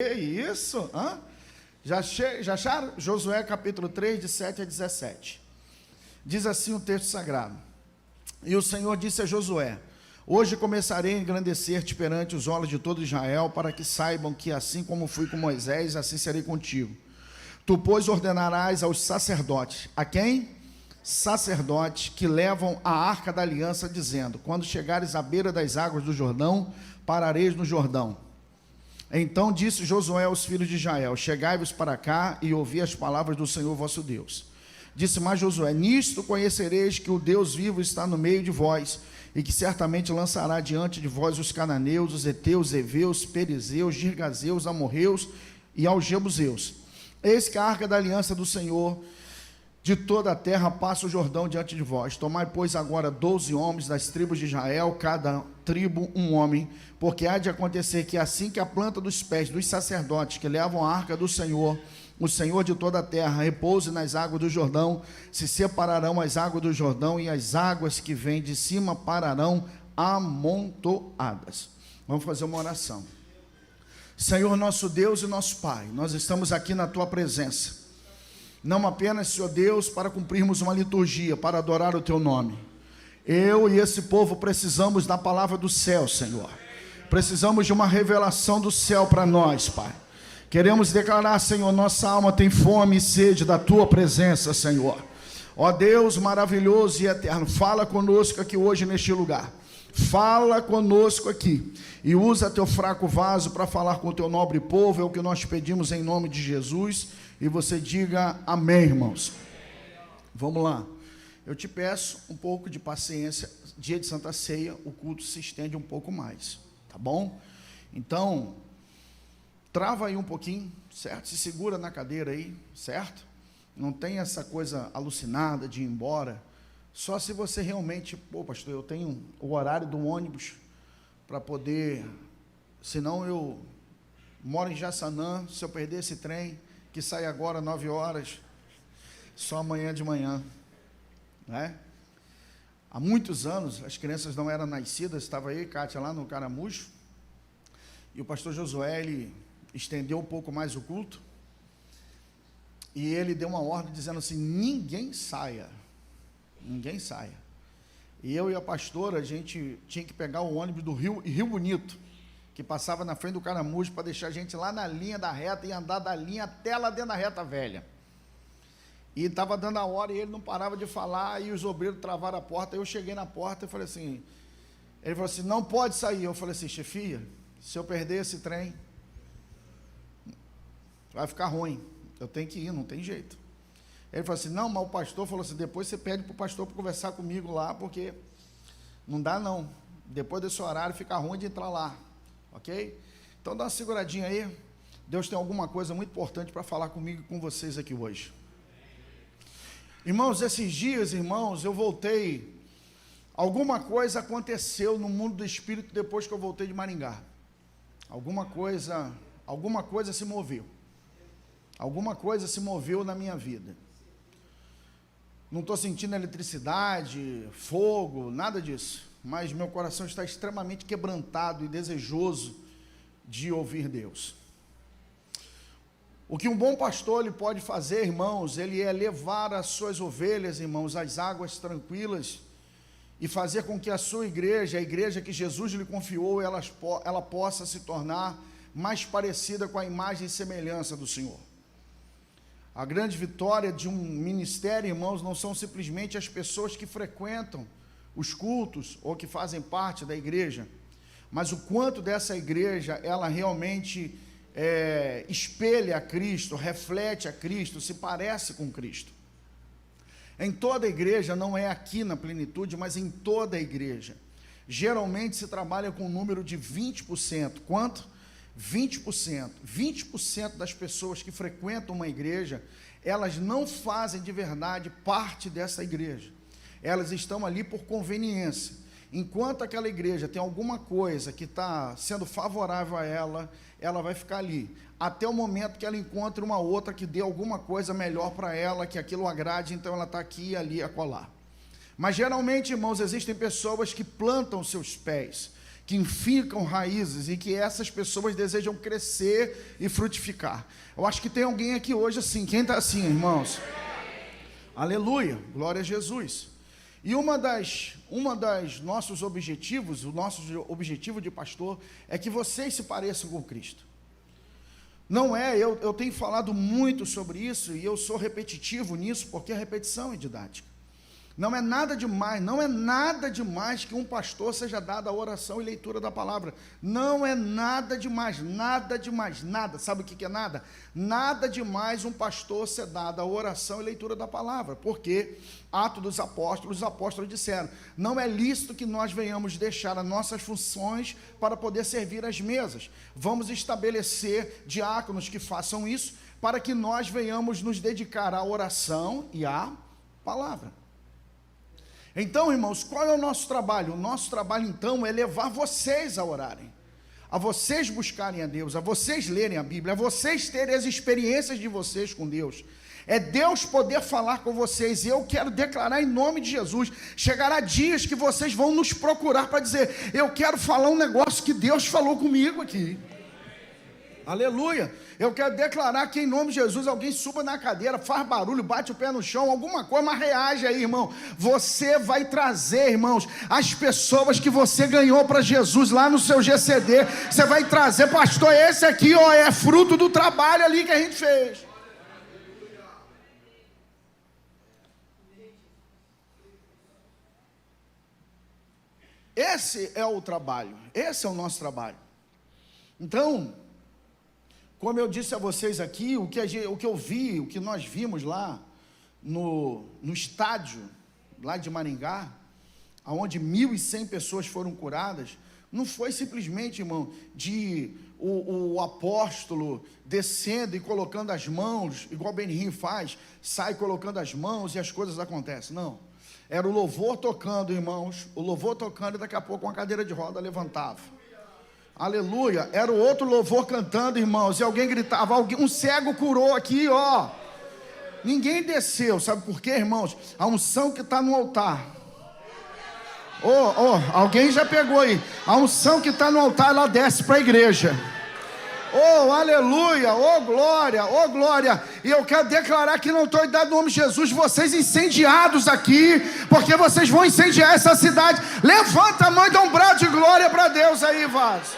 Que isso? Hã? Já acharam? Josué capítulo 3, de 7 a 17. Diz assim o texto sagrado: E o Senhor disse a Josué: Hoje começarei a engrandecer-te perante os olhos de todo Israel, para que saibam que assim como fui com Moisés, assim serei contigo. Tu, pois, ordenarás aos sacerdotes. A quem? Sacerdotes que levam a arca da aliança, dizendo: Quando chegares à beira das águas do Jordão, parareis no Jordão. Então disse Josué aos filhos de Israel: Chegai-vos para cá e ouvi as palavras do Senhor vosso Deus. Disse mais Josué: Nisto conhecereis que o Deus vivo está no meio de vós, e que certamente lançará diante de vós os cananeus, os heteus, heveus, perizeus, girgazeus, amorreus e aos jebuseus. Eis que a arca da aliança do Senhor de toda a terra passa o Jordão diante de vós. Tomai, pois, agora 12 homens das tribos de Israel, cada tribo um homem, porque há de acontecer que assim que a planta dos pés dos sacerdotes que levam a arca do Senhor, o Senhor de toda a terra, repouse nas águas do Jordão, se separarão as águas do Jordão, e as águas que vêm de cima pararão amontoadas. Vamos fazer uma oração. Senhor nosso Deus e nosso Pai, nós estamos aqui na Tua presença, não apenas, Senhor Deus, para cumprirmos uma liturgia, para adorar o Teu nome. Eu e esse povo precisamos da palavra do céu, Senhor. Precisamos de uma revelação do céu para nós, Pai. Queremos declarar, Senhor, nossa alma tem fome e sede da Tua presença, Senhor. Ó Deus maravilhoso e eterno, fala conosco aqui hoje neste lugar. Fala conosco aqui e usa Teu fraco vaso para falar com o Teu nobre povo. É o que nós pedimos em nome de Jesus. E você diga amém, irmãos. Vamos lá. Eu te peço um pouco de paciência. Dia de Santa Ceia, o culto se estende um pouco mais, tá bom? Então, trava aí um pouquinho, certo? Se segura na cadeira aí, certo? Não tem essa coisa alucinada de ir embora. Só se você realmente, pô, pastor, eu tenho o horário do ônibus para poder, senão eu moro em Jaçanã, se eu perder esse trem, que sai agora 9 horas, só amanhã de manhã, né? Há muitos anos, as crianças não eram nascidas, estava aí, Kátia, lá no Caramujo, e o pastor Josué, ele estendeu um pouco mais o culto, e ele deu uma ordem dizendo assim: ninguém saia, e eu e a pastora, a gente tinha que pegar o ônibus do Rio Bonito, que passava na frente do Caramujo, para deixar a gente lá na linha da reta e andar da linha até lá dentro da reta velha. E estava dando a hora e ele não parava de falar, e os obreiros travaram a porta. Eu cheguei na porta e falei assim, ele falou assim: não pode sair. Eu falei assim: chefia, se eu perder esse trem, vai ficar ruim, eu tenho que ir, não tem jeito. Ele falou assim: não, mas o pastor falou assim: depois você pede para o pastor para conversar comigo lá, porque não dá não, depois desse horário fica ruim de entrar lá. Ok? Então dá uma seguradinha aí. Deus tem alguma coisa muito importante para falar comigo e com vocês aqui hoje. Irmãos, esses dias, irmãos, eu voltei. Alguma coisa aconteceu no mundo do espírito depois que eu voltei de Maringá. Alguma coisa se moveu. Alguma coisa se moveu na minha vida. Não estou sentindo eletricidade, fogo, nada disso. Mas meu coração está extremamente quebrantado e desejoso de ouvir Deus. O que um bom pastor ele pode fazer, irmãos, ele é levar as suas ovelhas, irmãos, às águas tranquilas e fazer com que a sua igreja, a igreja que Jesus lhe confiou, ela possa se tornar mais parecida com a imagem e semelhança do Senhor. A grande vitória de um ministério, irmãos, não são simplesmente as pessoas que frequentam os cultos, ou que fazem parte da igreja, mas o quanto dessa igreja, ela realmente espelha a Cristo, reflete a Cristo, se parece com Cristo. Em toda a igreja, não é aqui na plenitude, mas em toda a igreja, geralmente se trabalha com um número de 20%, quanto? 20%. 20% das pessoas que frequentam uma igreja, elas não fazem de verdade parte dessa igreja. Elas estão ali por conveniência. Enquanto aquela igreja tem alguma coisa que está sendo favorável a ela, ela vai ficar ali, até o momento que ela encontre uma outra que dê alguma coisa melhor para ela, que aquilo agrade, então ela está aqui, ali, acolá. Mas geralmente, irmãos, existem pessoas que plantam seus pés, que ficam raízes e que essas pessoas desejam crescer e frutificar. Eu acho que tem alguém aqui hoje assim. Quem está assim, irmãos? Aleluia, glória a Jesus. E uma das nossos objetivos, o nosso objetivo de pastor, é que vocês se pareçam com Cristo. Não é, eu tenho falado muito sobre isso, e eu sou repetitivo nisso, porque a repetição é didática. Não é nada demais que um pastor seja dado a oração e leitura da palavra. Não é nada demais. Sabe o que é nada? Nada demais um pastor ser dado a oração e leitura da palavra, porque Atos dos Apóstolos, os apóstolos disseram, não é lícito que nós venhamos deixar as nossas funções para poder servir às mesas. Vamos estabelecer diáconos que façam isso, para que nós venhamos nos dedicar à oração e à palavra. Então, irmãos, qual é o nosso trabalho? O nosso trabalho, então, é levar vocês a orarem, a vocês buscarem a Deus, a vocês lerem a Bíblia, a vocês terem as experiências de vocês com Deus. É Deus poder falar com vocês, e eu quero declarar em nome de Jesus, chegará dias que vocês vão nos procurar para dizer, eu quero falar um negócio que Deus falou comigo aqui. Aleluia. Eu quero declarar que em nome de Jesus, alguém suba na cadeira, faz barulho, bate o pé no chão, alguma coisa, mas reage aí, irmão. Você vai trazer, irmãos, as pessoas que você ganhou para Jesus lá no seu GCD. Você vai trazer, pastor, esse aqui, ó, é fruto do trabalho ali que a gente fez. Esse é o trabalho, esse é o nosso trabalho. Então, como eu disse a vocês aqui, o que eu vi, o que nós vimos lá no estádio, lá de Maringá, onde 1.100 pessoas foram curadas, não foi simplesmente, irmão, de o apóstolo descendo e colocando as mãos, igual o Benihim faz, sai colocando as mãos e as coisas acontecem, não. Era o louvor tocando, irmãos, o louvor tocando e daqui a pouco uma cadeira de roda levantava. Aleluia, era o outro louvor cantando, irmãos, e alguém gritava, um cego curou aqui, ó. Ninguém desceu, sabe por quê, irmãos? A unção que está no altar. Alguém já pegou aí. A unção que está no altar, ela desce para a igreja. Oh, aleluia, oh glória, e eu quero declarar que não estou em nome de Jesus, vocês incendiados aqui, porque vocês vão incendiar essa cidade. Levanta a mão e dá um brado de glória para Deus aí, Vaz.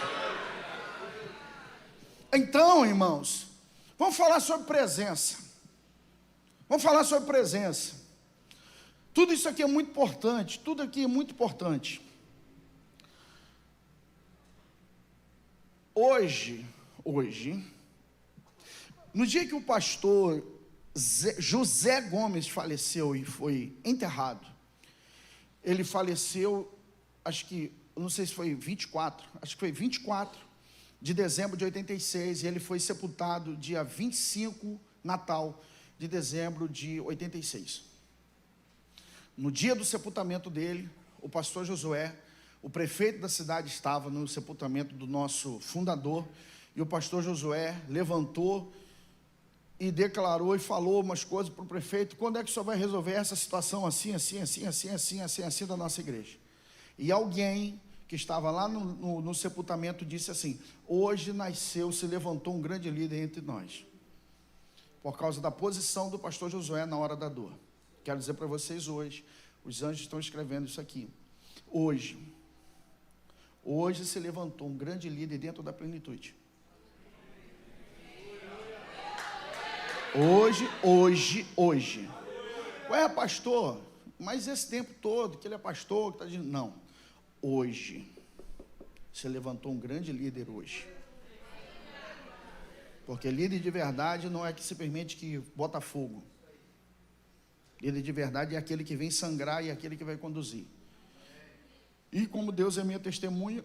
Então, irmãos, vamos falar sobre presença. Tudo isso aqui é muito importante, Hoje, no dia que o pastor José Gomes faleceu e foi enterrado, ele faleceu, não sei se foi 24 de dezembro de 86, e ele foi sepultado dia 25, Natal, de dezembro de 86. No dia do sepultamento dele, o pastor Josué, o prefeito da cidade, estava no sepultamento do nosso fundador, e o pastor Josué levantou e declarou e falou umas coisas para o prefeito: quando é que o senhor vai resolver essa situação assim da nossa igreja? E alguém que estava lá no sepultamento disse assim: hoje se levantou um grande líder entre nós, por causa da posição do pastor Josué na hora da dor. Quero dizer para vocês hoje, os anjos estão escrevendo isso aqui, hoje se levantou um grande líder dentro da plenitude. Hoje. Ué, pastor, mas esse tempo todo que ele é pastor, que está dizendo, não. Hoje se levantou um grande líder hoje. Porque líder de verdade não é que simplesmente que bota fogo. Líder de verdade é aquele que vem sangrar e é aquele que vai conduzir. E como Deus é minha testemunha,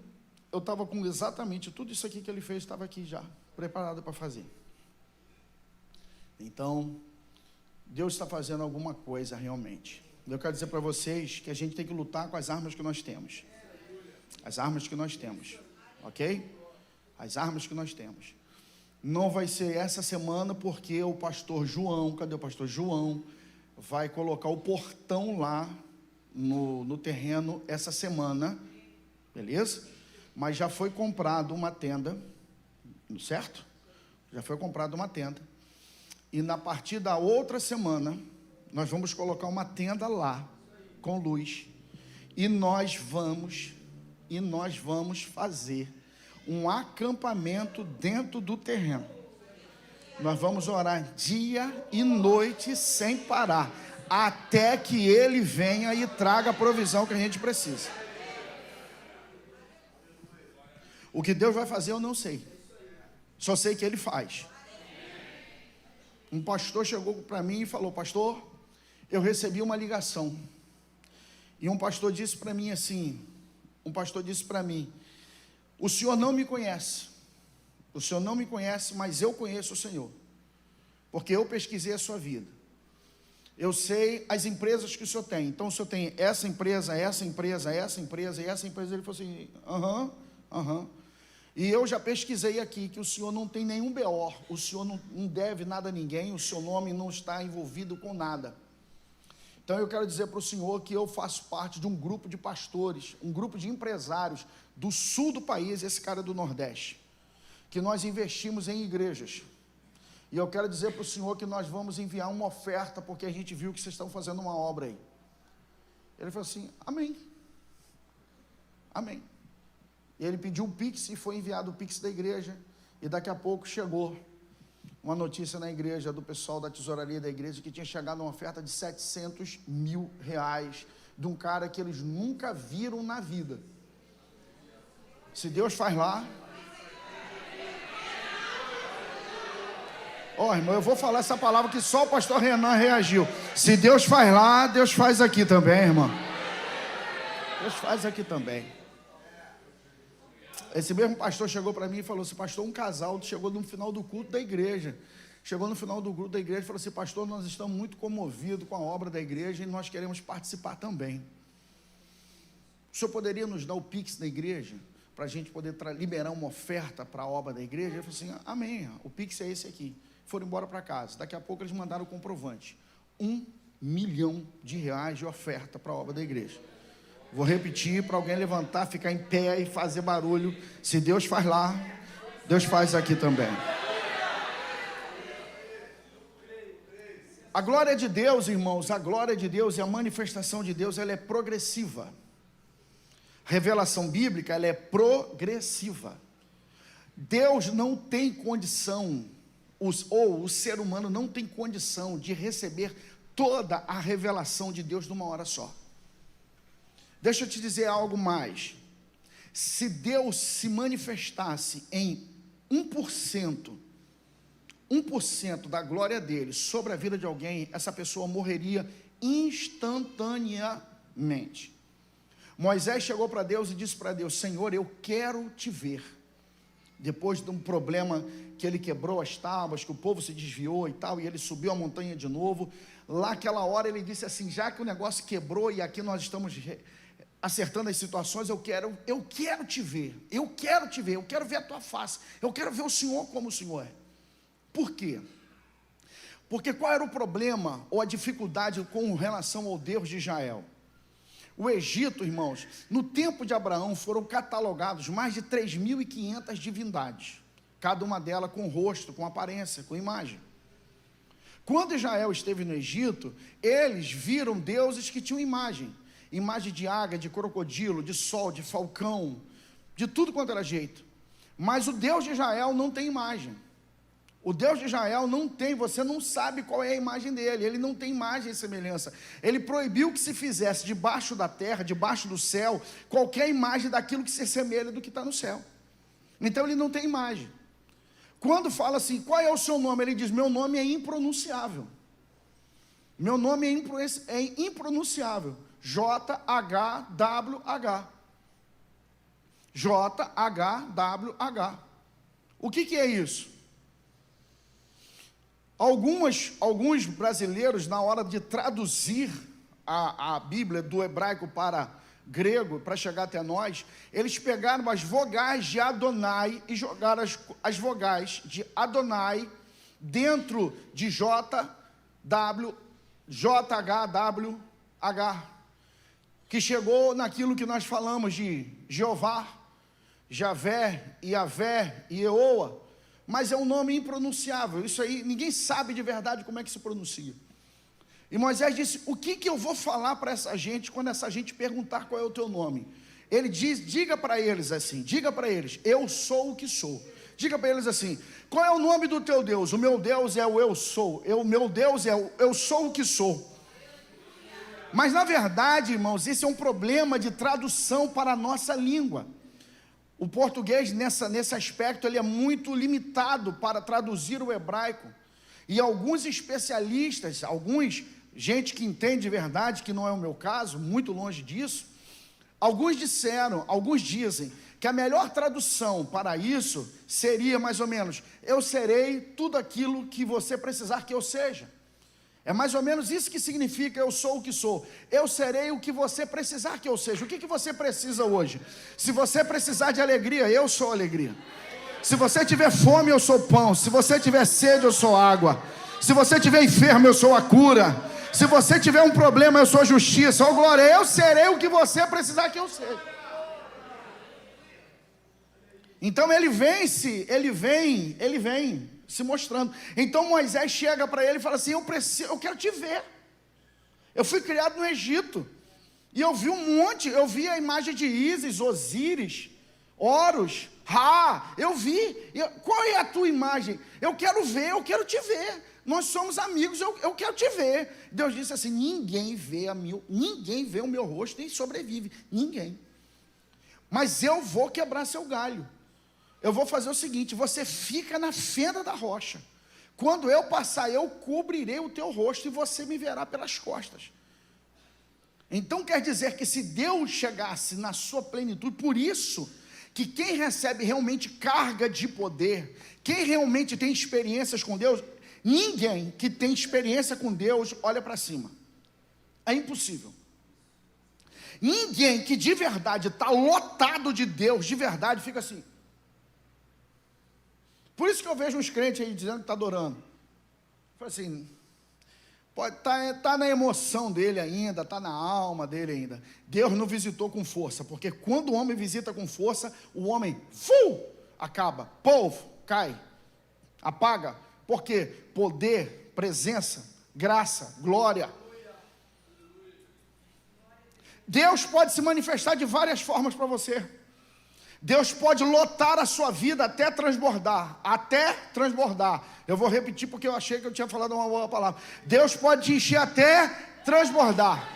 eu estava com exatamente tudo isso aqui que ele fez, estava aqui já, preparado para fazer. Então, Deus está fazendo alguma coisa realmente. Eu quero dizer para vocês que a gente tem que lutar com as armas que nós temos. As armas que nós temos, ok? As armas que nós temos. Não vai ser essa semana, porque o pastor João, cadê o pastor João? Vai colocar o portão lá no terreno essa semana, beleza? mas já foi comprado uma tenda, certo? Já foi comprada uma tenda, e na partir da outra semana, nós vamos colocar uma tenda lá, com luz, e nós vamos fazer um acampamento dentro do terreno. Nós vamos orar dia e noite sem parar, até que Ele venha e traga a provisão que a gente precisa. O que Deus vai fazer eu não sei, só sei que Ele faz. Um pastor chegou para mim e falou: pastor, eu recebi uma ligação, e um pastor disse para mim assim, o senhor não me conhece, mas eu conheço o Senhor, porque eu pesquisei a sua vida, eu sei as empresas que o senhor tem, então o senhor tem essa empresa, e essa empresa. Ele falou assim, e eu já pesquisei aqui, que o senhor não tem nenhum BO, o senhor não deve nada a ninguém, o seu nome não está envolvido com nada. Então eu quero dizer para o senhor que eu faço parte de um grupo de pastores, um grupo de empresários do sul do país, esse cara é do Nordeste, que nós investimos em igrejas, e eu quero dizer para o senhor que nós vamos enviar uma oferta, porque a gente viu que vocês estão fazendo uma obra aí. Ele falou assim, amém, e ele pediu o Pix, e foi enviado o Pix da igreja, e daqui a pouco chegou uma notícia na igreja, do pessoal da tesouraria da igreja, que tinha chegado uma oferta de 700 mil reais, de um cara que eles nunca viram na vida. Se Deus faz lá... irmão, eu vou falar essa palavra que só o pastor Renan reagiu. Se Deus faz lá, Deus faz aqui também, irmão. Deus faz aqui também. Esse mesmo pastor chegou para mim e falou assim, pastor, um casal chegou no final do culto da igreja. Chegou no final do culto da igreja e falou assim, pastor, nós estamos muito comovidos com a obra da igreja e nós queremos participar também. O senhor poderia nos dar o Pix da igreja, para a gente poder liberar uma oferta para a obra da igreja? Ele falou assim, amém, o Pix é esse aqui. Foram embora para casa. Daqui a pouco eles mandaram o comprovante. R$1 milhão de oferta para a obra da igreja. Vou repetir para alguém levantar, ficar em pé e fazer barulho. Se Deus faz lá, Deus faz aqui também. A glória de Deus, irmãos, a glória de Deus e a manifestação de Deus, ela é progressiva. A revelação bíblica, ela é progressiva. Deus não tem condição, o ser humano não tem condição de receber toda a revelação de Deus numa hora só. Deixa eu te dizer algo mais. Se Deus se manifestasse em 1% da glória dele sobre a vida de alguém, essa pessoa morreria instantaneamente. Moisés chegou para Deus e disse para Deus, Senhor, eu quero te ver. Depois de um problema que ele quebrou as tábuas, que o povo se desviou e tal, e ele subiu a montanha de novo, lá aquela hora ele disse assim, já que o negócio quebrou e aqui nós estamos acertando as situações, eu quero te ver, eu quero ver a tua face, eu quero ver o Senhor como o Senhor é. Por quê? Porque qual era o problema ou a dificuldade com relação ao Deus de Israel? O Egito, irmãos, no tempo de Abraão foram catalogados mais de 3.500 divindades, cada uma delas com rosto, com aparência, com imagem. Quando Israel esteve no Egito, eles viram deuses que tinham imagem de águia, de crocodilo, de sol, de falcão, de tudo quanto era jeito. Mas o Deus de Israel não tem imagem. O Deus de Israel não tem, você não sabe qual é a imagem dele, ele não tem imagem e semelhança. Ele proibiu que se fizesse debaixo da terra, debaixo do céu, qualquer imagem daquilo que se assemelha do que está no céu. Então ele não tem imagem. Quando fala assim, qual é o seu nome? Ele diz, meu nome é impronunciável. Meu nome é impronunciável. JHWH. JHWH. O que é isso? Alguns brasileiros, na hora de traduzir a Bíblia do hebraico para grego, para chegar até nós, eles pegaram as vogais de Adonai e jogaram as vogais de Adonai dentro de JHWH, que chegou naquilo que nós falamos de Jeová, Javé, Iavé, Ieoa, mas é um nome impronunciável. Isso aí, ninguém sabe de verdade como é que se pronuncia. E Moisés disse: o que eu vou falar para essa gente quando essa gente perguntar qual é o teu nome? Ele diz: diga para eles assim, diga para eles, eu sou o que sou. Diga para eles assim: qual é o nome do teu Deus? O meu Deus é o eu sou. O meu Deus é o eu sou o que sou. Mas na verdade, irmãos, esse é um problema de tradução para a nossa língua. O português nesse aspecto ele é muito limitado para traduzir o hebraico. E alguns especialistas, gente que entende de verdade, que não é o meu caso, muito longe disso, alguns dizem que a melhor tradução para isso seria mais ou menos: eu serei tudo aquilo que você precisar que eu seja. É mais ou menos isso que significa eu sou o que sou. Eu serei o que você precisar que eu seja. O que você precisa hoje? Se você precisar de alegria, eu sou alegria. Se você tiver fome, eu sou pão. Se você tiver sede, eu sou água. Se você tiver enfermo, eu sou a cura. Se você tiver um problema, eu sou justiça. Oh glória, eu serei o que você precisar que eu seja. Então ele vem se mostrando. Então Moisés chega para ele e fala assim: eu quero te ver. Eu fui criado no Egito, e eu vi eu vi a imagem de Ísis, Osíris, Horus, Ra, eu vi. Qual é a tua imagem? Eu quero ver, eu quero te ver. Nós somos amigos, eu quero te ver. Deus disse assim: ninguém vê o meu rosto e sobrevive, ninguém. Mas eu vou quebrar seu galho. Eu vou fazer o seguinte: você fica na fenda da rocha. Quando eu passar, eu cobrirei o teu rosto e você me verá pelas costas. Então quer dizer que se Deus chegasse na sua plenitude, por isso que quem recebe realmente carga de poder, quem realmente tem experiências com Deus, ninguém que tem experiência com Deus olha para cima. É impossível. Ninguém que de verdade está lotado de Deus, de verdade, fica assim. Por isso que eu vejo uns crentes aí dizendo que está adorando. Fala assim, pode tá na emoção dele ainda, está na alma dele ainda. Deus não visitou com força, porque quando o homem visita com força, o homem acaba, povo, cai, apaga. Por quê? Poder, presença, graça, glória. Deus pode se manifestar de várias formas para você. Deus pode lotar a sua vida até transbordar. Eu vou repetir porque eu achei que eu tinha falado uma boa palavra. Deus pode te encher até transbordar.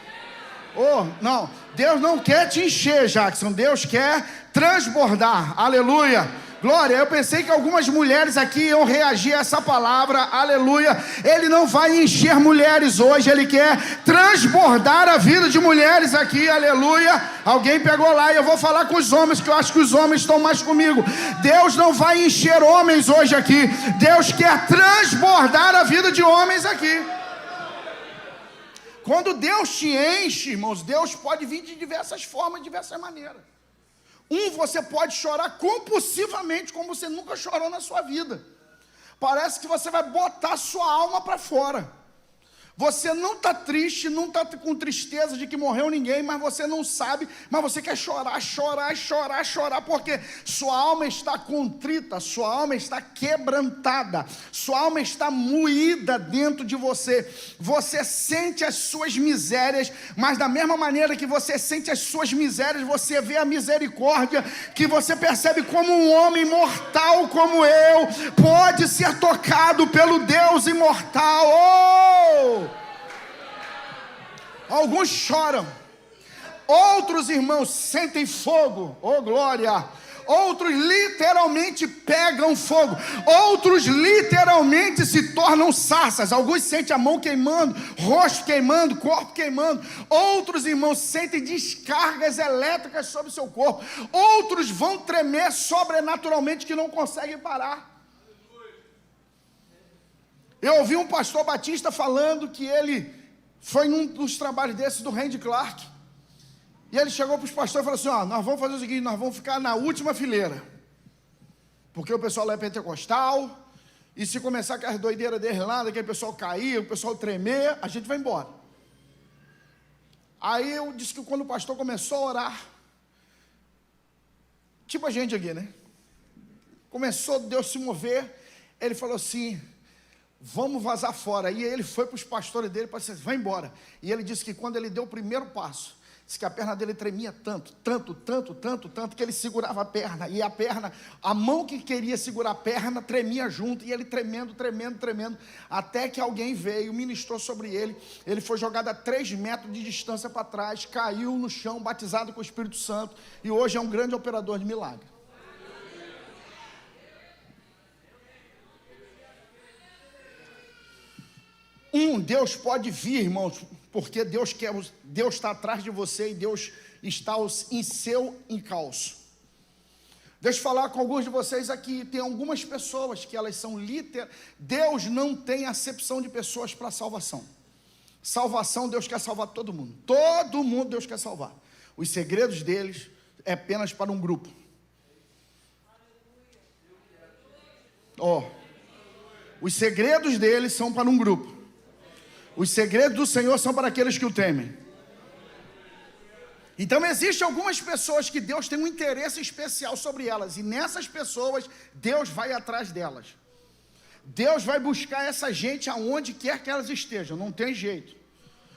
Não, Deus não quer te encher, Jackson. Deus quer transbordar. Aleluia. Glória, eu pensei que algumas mulheres aqui iam reagir a essa palavra, aleluia. Ele não vai encher mulheres hoje, ele quer transbordar a vida de mulheres aqui, aleluia. Alguém pegou lá e eu vou falar com os homens, que eu acho que os homens estão mais comigo. Deus não vai encher homens hoje aqui, Deus quer transbordar a vida de homens aqui. Quando Deus te enche, irmãos, Deus pode vir de diversas formas, de diversas maneiras. Você pode chorar compulsivamente, como você nunca chorou na sua vida. Parece que você vai botar a sua alma para fora. Você não está triste, não está com tristeza de que morreu ninguém, mas você não sabe, mas você quer chorar, porque sua alma está contrita, sua alma está quebrantada, sua alma está moída dentro de você. Você sente as suas misérias, mas da mesma maneira que você sente as suas misérias, você vê a misericórdia, que você percebe como um homem mortal como eu, pode ser tocado pelo Deus imortal. Alguns choram, outros irmãos sentem fogo, glória. Outros literalmente pegam fogo, outros literalmente se tornam sarças. Alguns sentem a mão queimando, rosto queimando, corpo queimando. Outros irmãos sentem descargas elétricas sobre o seu corpo. Outros vão tremer sobrenaturalmente que não conseguem parar. Eu ouvi um pastor batista falando que ele foi num dos trabalhos desses do Randy Clark, e ele chegou para os pastores e falou assim: nós vamos fazer o seguinte, nós vamos ficar na última fileira, porque o pessoal lá é pentecostal, e se começar aquelas doideiras deles lá, daquele pessoal cair, o pessoal tremer, a gente vai embora. Aí eu disse que quando o pastor começou a orar, tipo a gente aqui, né? Começou Deus se mover, ele falou assim, vamos vazar fora. E ele foi para os pastores dele para dizer, vai embora. E ele disse que quando ele deu o primeiro passo, disse que a perna dele tremia tanto, que ele segurava a perna, e a mão que queria segurar a perna, tremia junto, e ele tremendo, até que alguém veio, ministrou sobre ele, ele foi jogado a 3 metros de distância para trás, caiu no chão, batizado com o Espírito Santo, e hoje é um grande operador de milagre. Deus pode vir, irmãos, porque Deus está atrás de você e Deus está em seu encalço. Deixa eu falar com alguns de vocês aqui, tem algumas pessoas que elas são Deus não tem acepção de pessoas para salvação. Salvação, Deus quer salvar todo mundo Deus quer salvar. Os segredos deles é apenas para um grupo. Os segredos deles são para um grupo. Os segredos do Senhor são para aqueles que o temem. Então existem algumas pessoas que Deus tem um interesse especial sobre elas, e nessas pessoas Deus vai atrás delas. Deus vai buscar essa gente aonde quer que elas estejam, não tem jeito.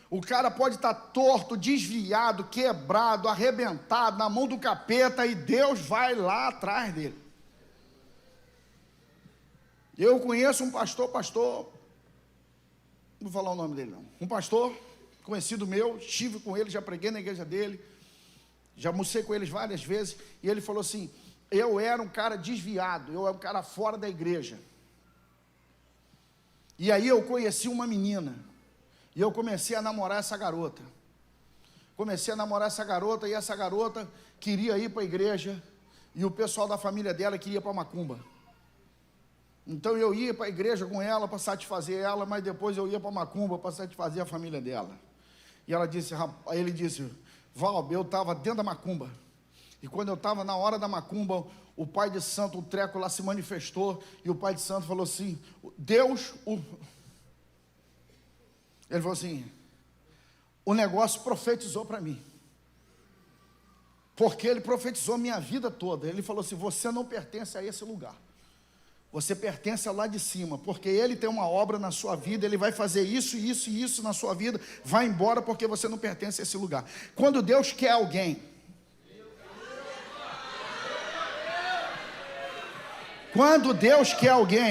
O cara pode estar torto, desviado, quebrado, arrebentado, na mão do capeta, e Deus vai lá atrás dele. Eu conheço um pastor, não vou falar o nome dele não, um pastor conhecido meu, estive com ele, já preguei na igreja dele, já almocei com eles várias vezes, e ele falou assim, eu era um cara desviado, eu era um cara fora da igreja, e aí eu conheci uma menina, e eu comecei a namorar essa garota, e essa garota queria ir para a igreja, e o pessoal da família dela queria ir para macumba. Então eu ia para a igreja com ela para satisfazer ela, mas depois eu ia para macumba para satisfazer a família dela. E ele disse, Val, eu estava dentro da macumba, e quando eu estava na hora da macumba, o pai de santo, o treco lá se manifestou, e o pai de santo falou assim, ele falou assim, o negócio profetizou para mim, porque ele profetizou minha vida toda. Ele falou assim, você não pertence a esse lugar, você pertence lá de cima, porque ele tem uma obra na sua vida, ele vai fazer isso, isso e isso na sua vida, vai embora porque você não pertence a esse lugar. Quando Deus quer alguém,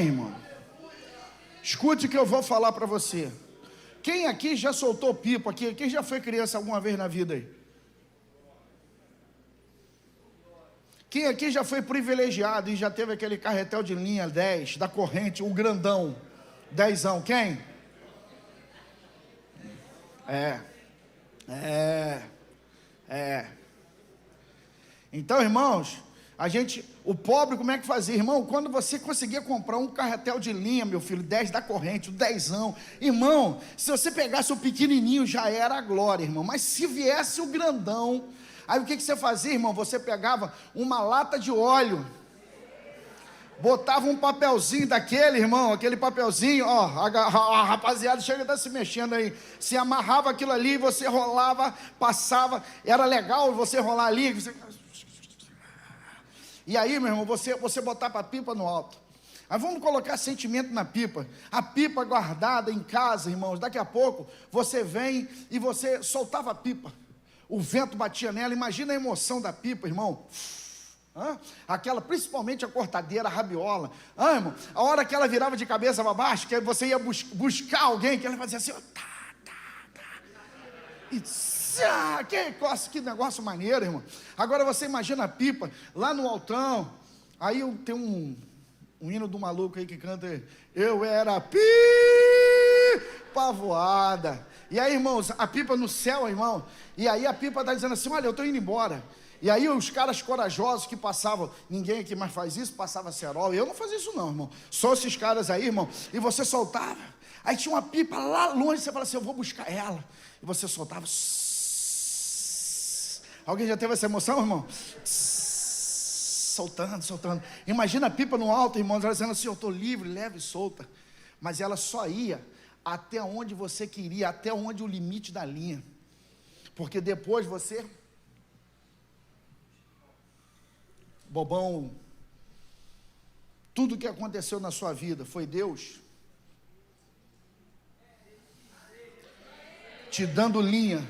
irmão, escute o que eu vou falar para você. Quem aqui já soltou pipa aqui? Quem já foi criança alguma vez na vida aí? Quem aqui já foi privilegiado e já teve aquele carretel de linha 10, da corrente, o grandão, 10ão, quem? Então, irmãos, o pobre como é que fazia? Irmão, quando você conseguia comprar um carretel de linha, meu filho, 10 da corrente, o 10ão, irmão, se você pegasse o pequenininho já era a glória, irmão, mas se viesse o grandão, aí o que você fazia, irmão? Você pegava uma lata de óleo, botava um papelzinho daquele, irmão, aquele papelzinho, a rapaziada chega até se mexendo aí, se amarrava aquilo ali, você rolava, passava, era legal você rolar ali, e aí, meu irmão, você botava a pipa no alto. Aí vamos colocar sentimento na pipa, a pipa guardada em casa, irmãos, daqui a pouco você vem e você soltava a pipa, o vento batia nela, imagina a emoção da pipa, irmão, aquela, principalmente a cortadeira, a rabiola, irmão, a hora que ela virava de cabeça para baixo, que você ia buscar alguém, que ela fazia assim, que negócio maneiro, irmão. Agora você imagina a pipa, lá no altão, aí tem um hino do maluco aí que canta, eu era pipa voada, e aí, irmãos, a pipa no céu, irmão, e aí a pipa está dizendo assim, olha, eu estou indo embora, e aí os caras corajosos que passavam, ninguém aqui mais faz isso, passava cerol, eu não fazia isso não, irmão, só esses caras aí, irmão, e você soltava, aí tinha uma pipa lá longe, você fala assim, eu vou buscar ela, e você soltava, alguém já teve essa emoção, irmão? Soltando, imagina a pipa no alto, irmão, ela dizendo assim, eu estou livre, leve e solta, mas ela só ia até onde você queria, até onde o limite da linha, porque depois você bobão, tudo que aconteceu na sua vida foi Deus te dando linha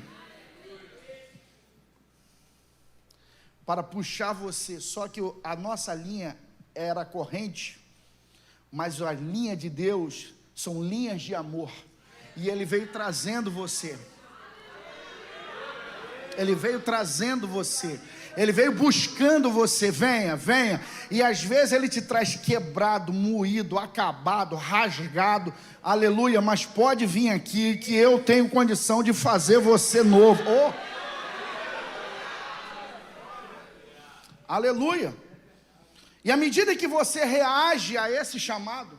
para puxar você. Só que a nossa linha era corrente, mas a linha de Deus são linhas de amor, e Ele veio trazendo você. Ele veio trazendo você, Ele veio buscando você, venha, venha, e às vezes Ele te traz quebrado, moído, acabado, rasgado, aleluia, mas pode vir aqui, que eu tenho condição de fazer você novo, oh, aleluia, e à medida que você reage a esse chamado,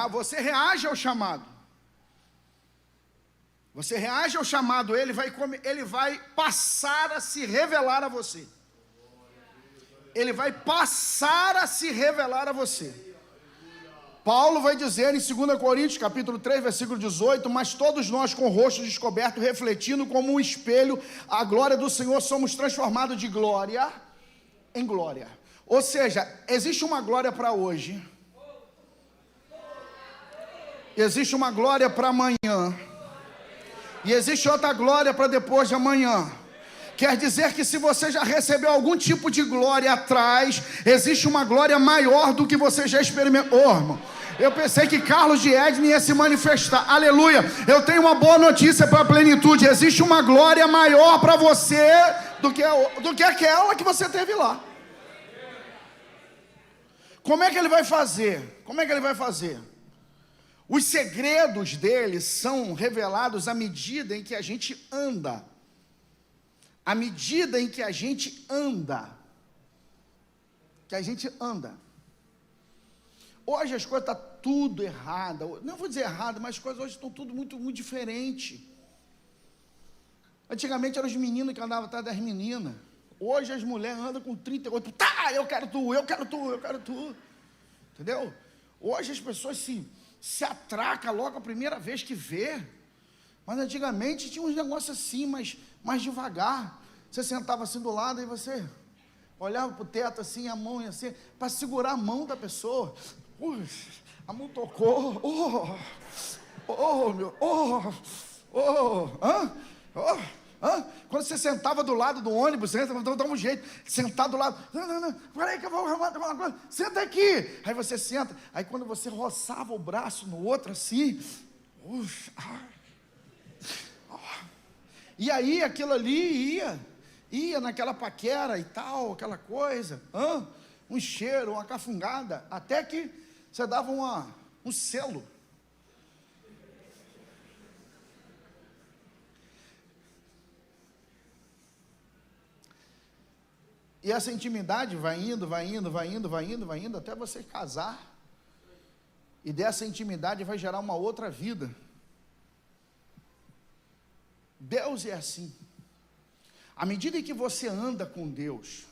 você reage ao chamado, você reage ao chamado, ele vai passar a se revelar a você. Ele vai passar a se revelar a você. Paulo vai dizer em 2 Coríntios, capítulo 3, versículo 18, mas todos nós com o rosto descoberto, refletindo como um espelho a glória do Senhor, somos transformados de glória em glória. Ou seja, existe uma glória para hoje, existe uma glória para amanhã, e existe outra glória para depois de amanhã. Quer dizer que se você já recebeu algum tipo de glória atrás, existe uma glória maior do que você já experimentou, irmão. Eu pensei que Carlos de Edney ia se manifestar, aleluia. Eu tenho uma boa notícia para a plenitude, existe uma glória maior para você do que aquela que você teve lá. Como é que Ele vai fazer? Como é que Ele vai fazer? Os segredos dele são revelados à medida em que a gente anda. À medida em que a gente anda. Que a gente anda. Hoje as coisas estão tudo erradas. Não vou dizer errado, mas as coisas hoje estão tudo muito, muito diferente. Antigamente eram os meninos que andavam atrás das meninas. Hoje as mulheres andam com 38. Tá, eu quero tu, eu quero tu, eu quero tu. Entendeu? Hoje as pessoas se atraca logo a primeira vez que vê. Mas antigamente tinha uns negócios assim, mais devagar. Você sentava assim do lado e você olhava para o teto assim, a mão assim, para segurar a mão da pessoa. A mão tocou. Quando você sentava do lado do ônibus, dá um jeito, sentar do lado, não, peraí que eu vou arrumar uma coisa, senta aqui, aí você senta, aí quando você roçava o braço no outro assim, e aí aquilo ali ia naquela paquera e tal, aquela coisa, um cheiro, uma cafungada, até que você dava um selo. E essa intimidade vai indo, até você casar. E dessa intimidade vai gerar uma outra vida. Deus é assim. À medida em que você anda com Deus,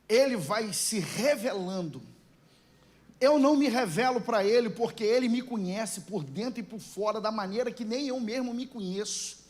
Ele vai se revelando. Eu não me revelo para Ele, porque Ele me conhece por dentro e por fora, da maneira que nem eu mesmo me conheço.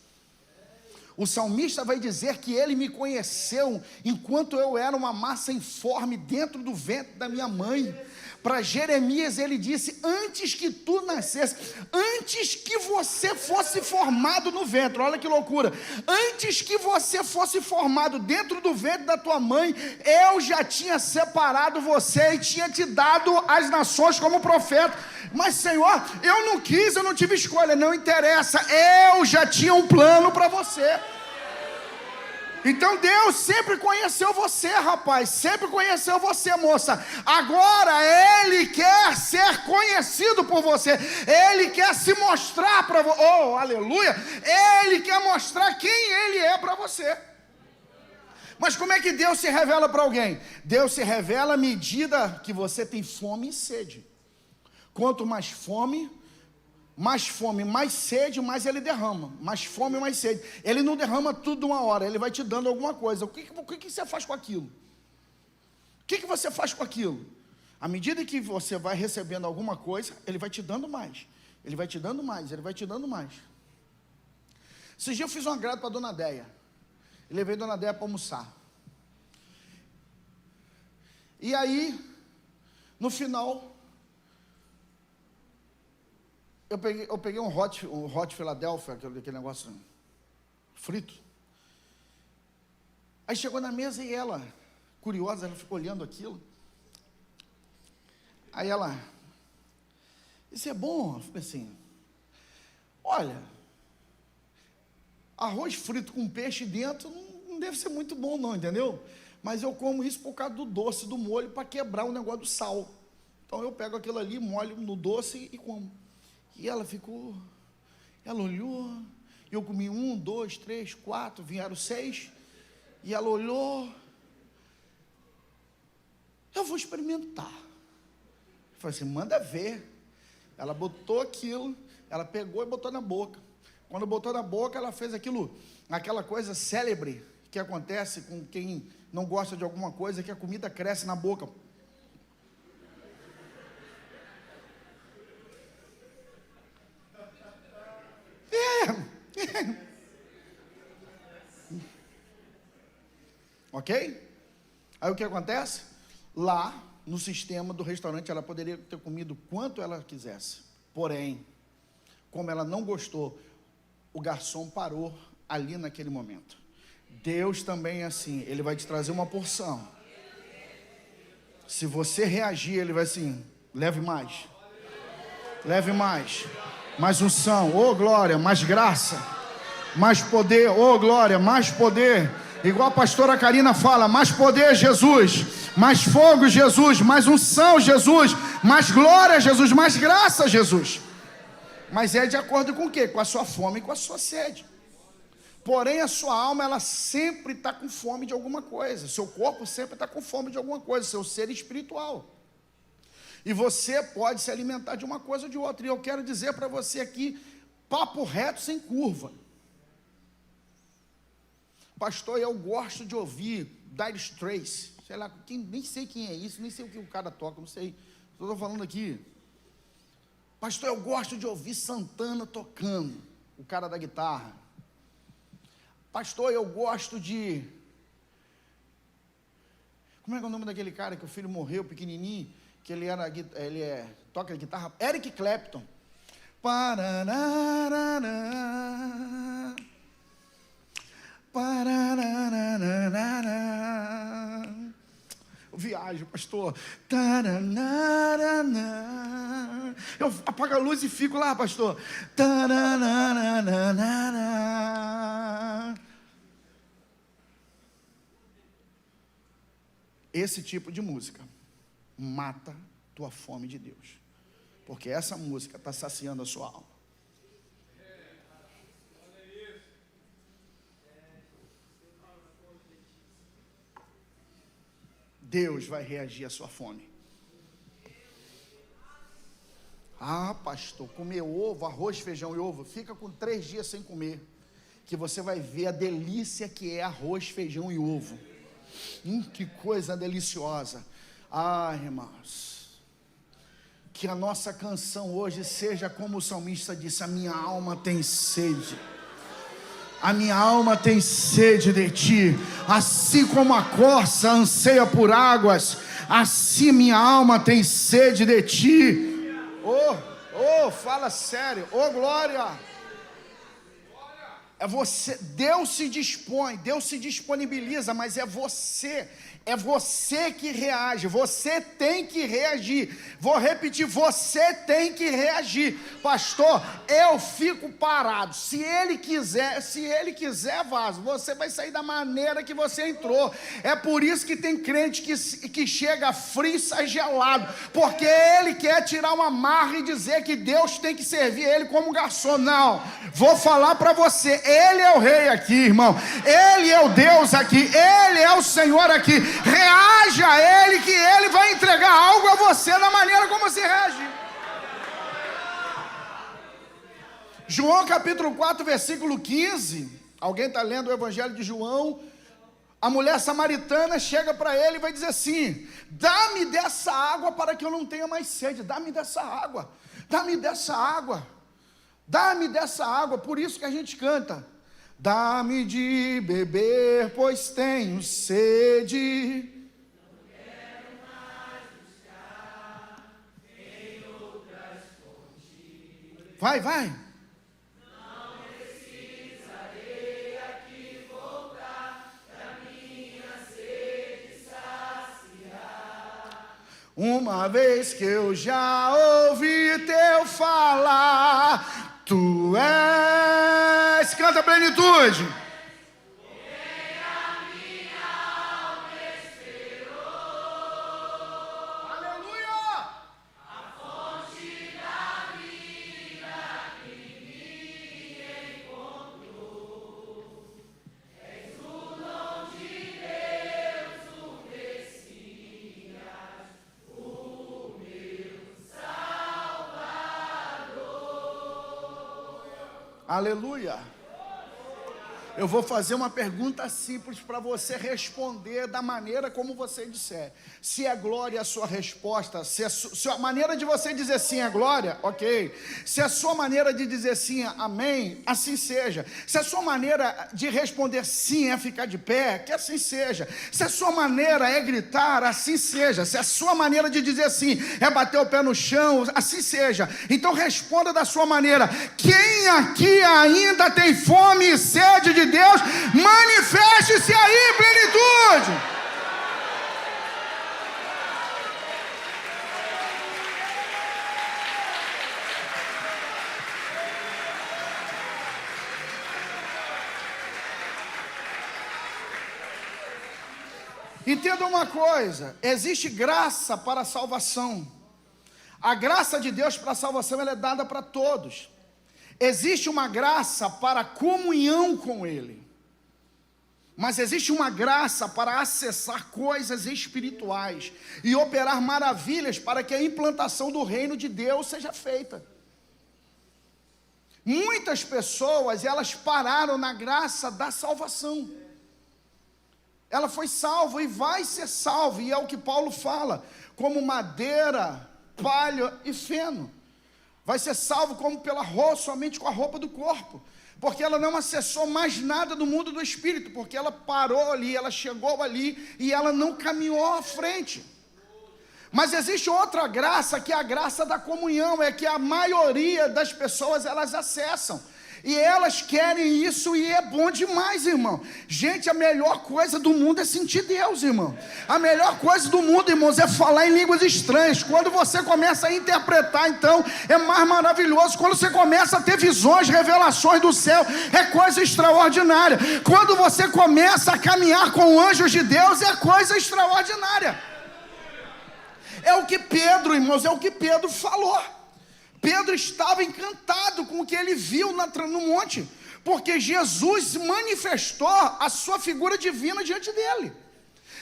O salmista vai dizer que Ele me conheceu enquanto eu era uma massa informe dentro do ventre da minha mãe. Para Jeremias ele disse, antes que tu nascesse, antes que você fosse formado no ventre, olha que loucura, antes que você fosse formado dentro do ventre da tua mãe, eu já tinha separado você e tinha te dado as nações como profeta. Mas Senhor, eu não quis, eu não tive escolha, não interessa, eu já tinha um plano para você. Então Deus sempre conheceu você, rapaz, sempre conheceu você, moça. Agora Ele quer ser conhecido por você, Ele quer se mostrar para você, oh, aleluia, Ele quer mostrar quem Ele é para você. Mas como é que Deus se revela para alguém? Deus se revela à medida que você tem fome e sede. Quanto mais fome, mais sede, mais Ele derrama. Mais fome, mais sede. Ele não derrama tudo de uma hora, Ele vai te dando alguma coisa. O que você faz com aquilo? O que você faz com aquilo? À medida que você vai recebendo alguma coisa, Ele vai te dando mais. Ele vai te dando mais, Ele vai te dando mais. Esse dia eu fiz um agrado para a dona Deia. e levei Dona Déia para almoçar. E aí, no final, eu peguei um hot Philadelphia, aquele negócio frito. Aí chegou na mesa e ela, curiosa, ela ficou olhando aquilo. Aí ela, isso é bom? Eu falei assim, olha, arroz frito com peixe dentro não deve ser muito bom não, entendeu? Mas eu como isso por causa do doce, do molho, para quebrar o negócio do sal. Então eu pego aquilo ali, molho no doce e como. E ela ficou, ela olhou, e eu comi 1, 2, 3, 4, vieram 6, e ela olhou, eu vou experimentar. Eu falei assim, manda ver. Ela botou aquilo, ela pegou e botou na boca. Quando botou na boca, ela fez aquela coisa célebre que acontece com quem não gosta de alguma coisa, que a comida cresce na boca. Ok? Aí o que acontece? Lá, no sistema do restaurante, ela poderia ter comido quanto ela quisesse. Porém, como ela não gostou, o garçom parou ali naquele momento. Deus também é assim, Ele vai te trazer uma porção. Se você reagir, Ele vai assim, leve mais. Leve mais. Mais unção, oh glória, mais graça. Mais poder, oh glória, mais poder. Igual a pastora Karina fala, mais poder, Jesus. Mais fogo, Jesus. Mais unção, Jesus. Mais glória, Jesus. Mais graça, Jesus. Mas é de acordo com o quê? Com a sua fome e com a sua sede. Porém, a sua alma, ela sempre está com fome de alguma coisa. Seu corpo sempre está com fome de alguma coisa. Seu ser espiritual. E você pode se alimentar de uma coisa ou de outra. E eu quero dizer para você aqui, papo reto sem curva. Pastor, eu gosto de ouvir Dire Straits. Sei lá, nem sei quem é isso, nem sei o que o cara toca, não sei. Estou falando aqui. Pastor, eu gosto de ouvir Santana tocando, o cara da guitarra. Pastor, eu gosto de... Como é que é o nome daquele cara que o filho morreu, pequenininho, que toca guitarra? Eric Clapton. Eu viajo, pastor. Eu apago a luz e fico lá, pastor. Esse tipo de música mata tua fome de Deus, porque essa música está saciando a sua alma. Deus vai reagir à sua fome. Ah, pastor, comer ovo, arroz, feijão e ovo, fica com 3 dias sem comer, que você vai ver a delícia que é arroz, feijão e ovo. Que coisa deliciosa. Ah, irmãos, que a nossa canção hoje seja como o salmista disse: a minha alma tem sede. A minha alma tem sede de ti, assim como a corça anseia por águas, assim minha alma tem sede de ti. Fala sério, glória. É você, Deus se dispõe, Deus se disponibiliza, mas é você que reage, você tem que reagir. Vou repetir, você tem que reagir. Pastor, eu fico parado. Se ele quiser, vaso, você vai sair da maneira que você entrou. É por isso que tem crente que chega frio e sai gelado, porque ele quer tirar uma marra e dizer que Deus tem que servir ele como garçom. Não, vou falar para você, ele é o rei aqui, irmão. Ele é o Deus aqui, ele é o Senhor aqui. Reaja a ele, que ele vai entregar algo a você da maneira como você reagir. João capítulo 4, versículo 15. Alguém está lendo o evangelho de João? A mulher samaritana chega para ele e vai dizer assim: dá-me dessa água para que eu não tenha mais sede. Dá-me dessa água, dá-me dessa água, dá-me dessa água. Por isso que a gente canta: Dá-me de beber, pois tenho sede. Vai, vai. Não precisarei aqui voltar pra minha sede saciar. Uma vez que eu já ouvi teu falar, tu és. Canta a plenitude. Aleluia. Eu vou fazer uma pergunta simples para você responder da maneira como você disser. Se é glória a sua resposta, se a maneira de você dizer sim é glória, ok. Se a sua maneira de dizer sim é amém, assim seja. Se a sua maneira de responder sim é ficar de pé, que assim seja. Se a sua maneira é gritar, assim seja. Se a sua maneira de dizer sim é bater o pé no chão, assim seja. Então responda da sua maneira. Quem aqui ainda tem fome e sede de Deus, manifeste-se aí, plenitude. Entenda uma coisa, existe graça para a salvação. A graça de Deus para a salvação, ela é dada para todos. Existe uma graça para comunhão com Ele, mas existe uma graça para acessar coisas espirituais e operar maravilhas para que a implantação do reino de Deus seja feita. Muitas pessoas, elas pararam na graça da salvação. Ela foi salva e vai ser salva, e é o que Paulo fala, como madeira, palha e feno. Vai ser salvo como pela roupa, somente com a roupa do corpo, porque ela não acessou mais nada do mundo do espírito, porque ela parou ali, ela chegou ali e ela não caminhou à frente. Mas existe outra graça, que é a graça da comunhão, é que a maioria das pessoas elas acessam. E elas querem isso e é bom demais, irmão. Gente, a melhor coisa do mundo é sentir Deus, irmão. A melhor coisa do mundo, irmãos, é falar em línguas estranhas. Quando você começa a interpretar, então, é mais maravilhoso. Quando você começa a ter visões, revelações do céu, é coisa extraordinária. Quando você começa a caminhar com anjos de Deus, é coisa extraordinária. É o que Pedro, irmãos, é o que Pedro falou. Pedro estava encantado com o que ele viu no monte, porque Jesus manifestou a sua figura divina diante dele.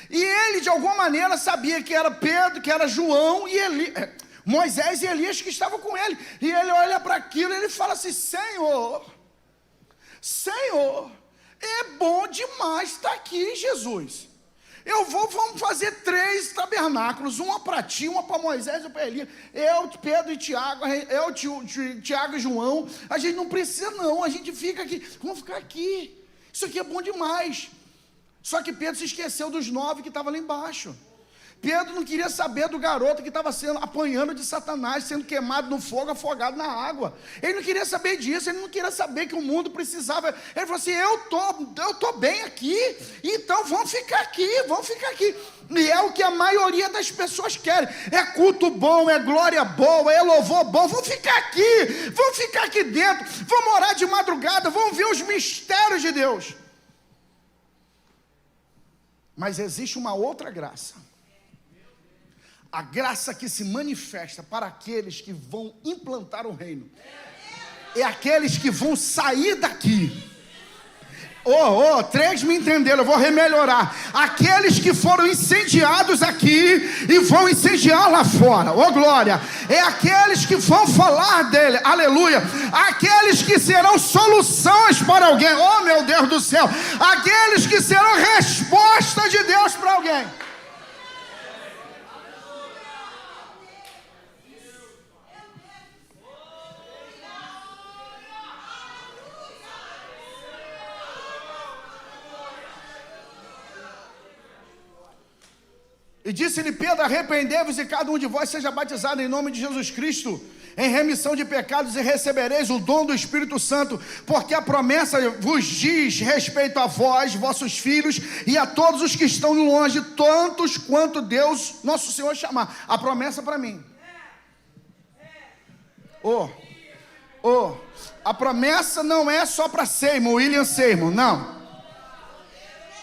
E ele, de alguma maneira, sabia que era Pedro, que era João e Moisés e Elias que estavam com ele. E ele olha para aquilo e ele fala assim: Senhor, é bom demais estar aqui, Jesus. Vamos fazer 3 tabernáculos, uma para ti, uma para Moisés e para Elias. Eu, Pedro e Tiago, Tiago e João. A gente não precisa não, a gente fica aqui, vamos ficar aqui. Isso aqui é bom demais. Só que Pedro se esqueceu dos 9 que estavam lá embaixo. Pedro não queria saber do garoto que estava apanhando de Satanás, sendo queimado no fogo, afogado na água. Ele não queria saber disso, ele não queria saber que o mundo precisava. Ele falou assim: eu tô bem aqui, então vamos ficar aqui. E é o que a maioria das pessoas querem. É culto bom, é glória boa, é louvor bom. Vamos ficar aqui dentro, vamos orar de madrugada, vamos ver os mistérios de Deus. Mas existe uma outra graça. A graça que se manifesta para aqueles que vão implantar o reino. É aqueles que vão sair daqui. 3 me entenderam, eu vou remelhorar. Aqueles que foram incendiados aqui e vão incendiar lá fora. Glória. É aqueles que vão falar dele. Aleluia. Aqueles que serão soluções para alguém. Meu Deus do céu. Aqueles que serão resposta de Deus para alguém. E disse-lhe Pedro: arrependei-vos e cada um de vós seja batizado em nome de Jesus Cristo, em remissão de pecados, e recebereis o dom do Espírito Santo, porque a promessa vos diz respeito a vós, vossos filhos, e a todos os que estão longe, tantos quanto Deus, nosso Senhor, chamar. A promessa para mim. A promessa não é só para Seymour, William Seymour, não.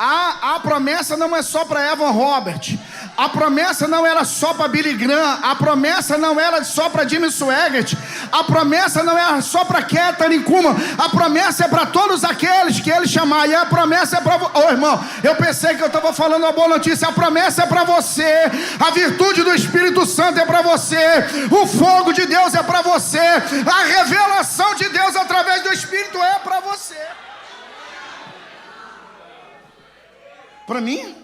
A promessa não é só para Evan Robert. A promessa não era só para Billy Graham. A promessa não era só para Jimmy Swaggart. A promessa não era só para Kathryn Kuhlman. A promessa é para todos aqueles que ele chamar. E a promessa é para você. Oh, irmão, eu pensei que eu estava falando uma boa notícia. A promessa é para você. A virtude do Espírito Santo é para você. O fogo de Deus é para você. A revelação de Deus através do Espírito é para você. Para mim?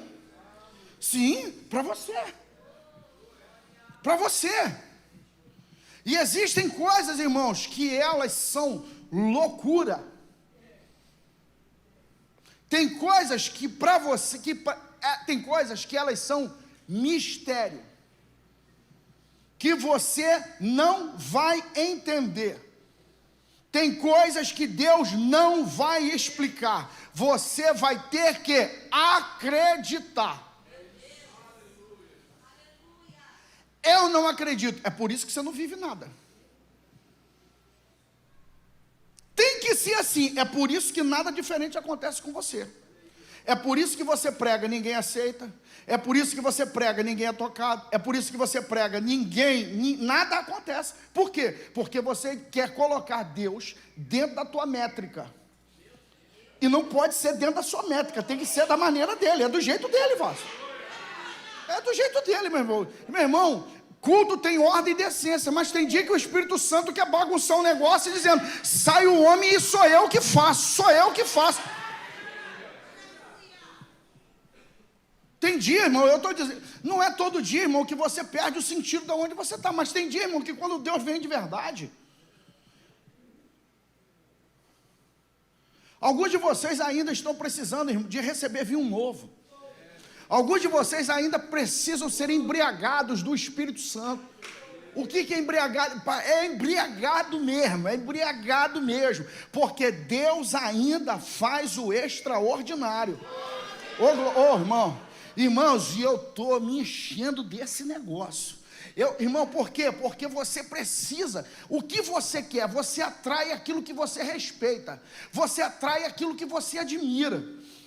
Sim, para você. Para você. E existem coisas, irmãos, que elas são loucura. Tem coisas que para você, tem coisas que elas são mistério, que você não vai entender. Tem coisas que Deus não vai explicar. Você vai ter que acreditar. Eu não acredito. É por isso que você não vive nada. Tem que ser assim. É por isso que nada diferente acontece com você. É por isso que você prega, ninguém aceita. É por isso que você prega, ninguém é tocado. É por isso que você prega, nada acontece. Por quê? Porque você quer colocar Deus dentro da tua métrica. E não pode ser dentro da sua métrica, tem que ser da maneira dele, é do jeito dele, Vasco. É do jeito dele, meu irmão. Meu irmão, culto tem ordem e decência, mas tem dia que o Espírito Santo quer bagunçar um negócio dizendo: sai o homem e sou eu que faço, Tem dia, irmão, eu estou dizendo, não é todo dia, irmão, que você perde o sentido de onde você está, mas tem dia, irmão, que quando Deus vem de verdade. Alguns de vocês ainda estão precisando de receber vinho novo. Alguns de vocês ainda precisam ser embriagados do Espírito Santo. O que é embriagado? É embriagado mesmo, porque Deus ainda faz o extraordinário. Irmãos, e eu estou me enchendo desse negócio. Irmão, por quê? Porque você precisa. O que você quer? Você atrai aquilo que você respeita. Você atrai aquilo que você admira.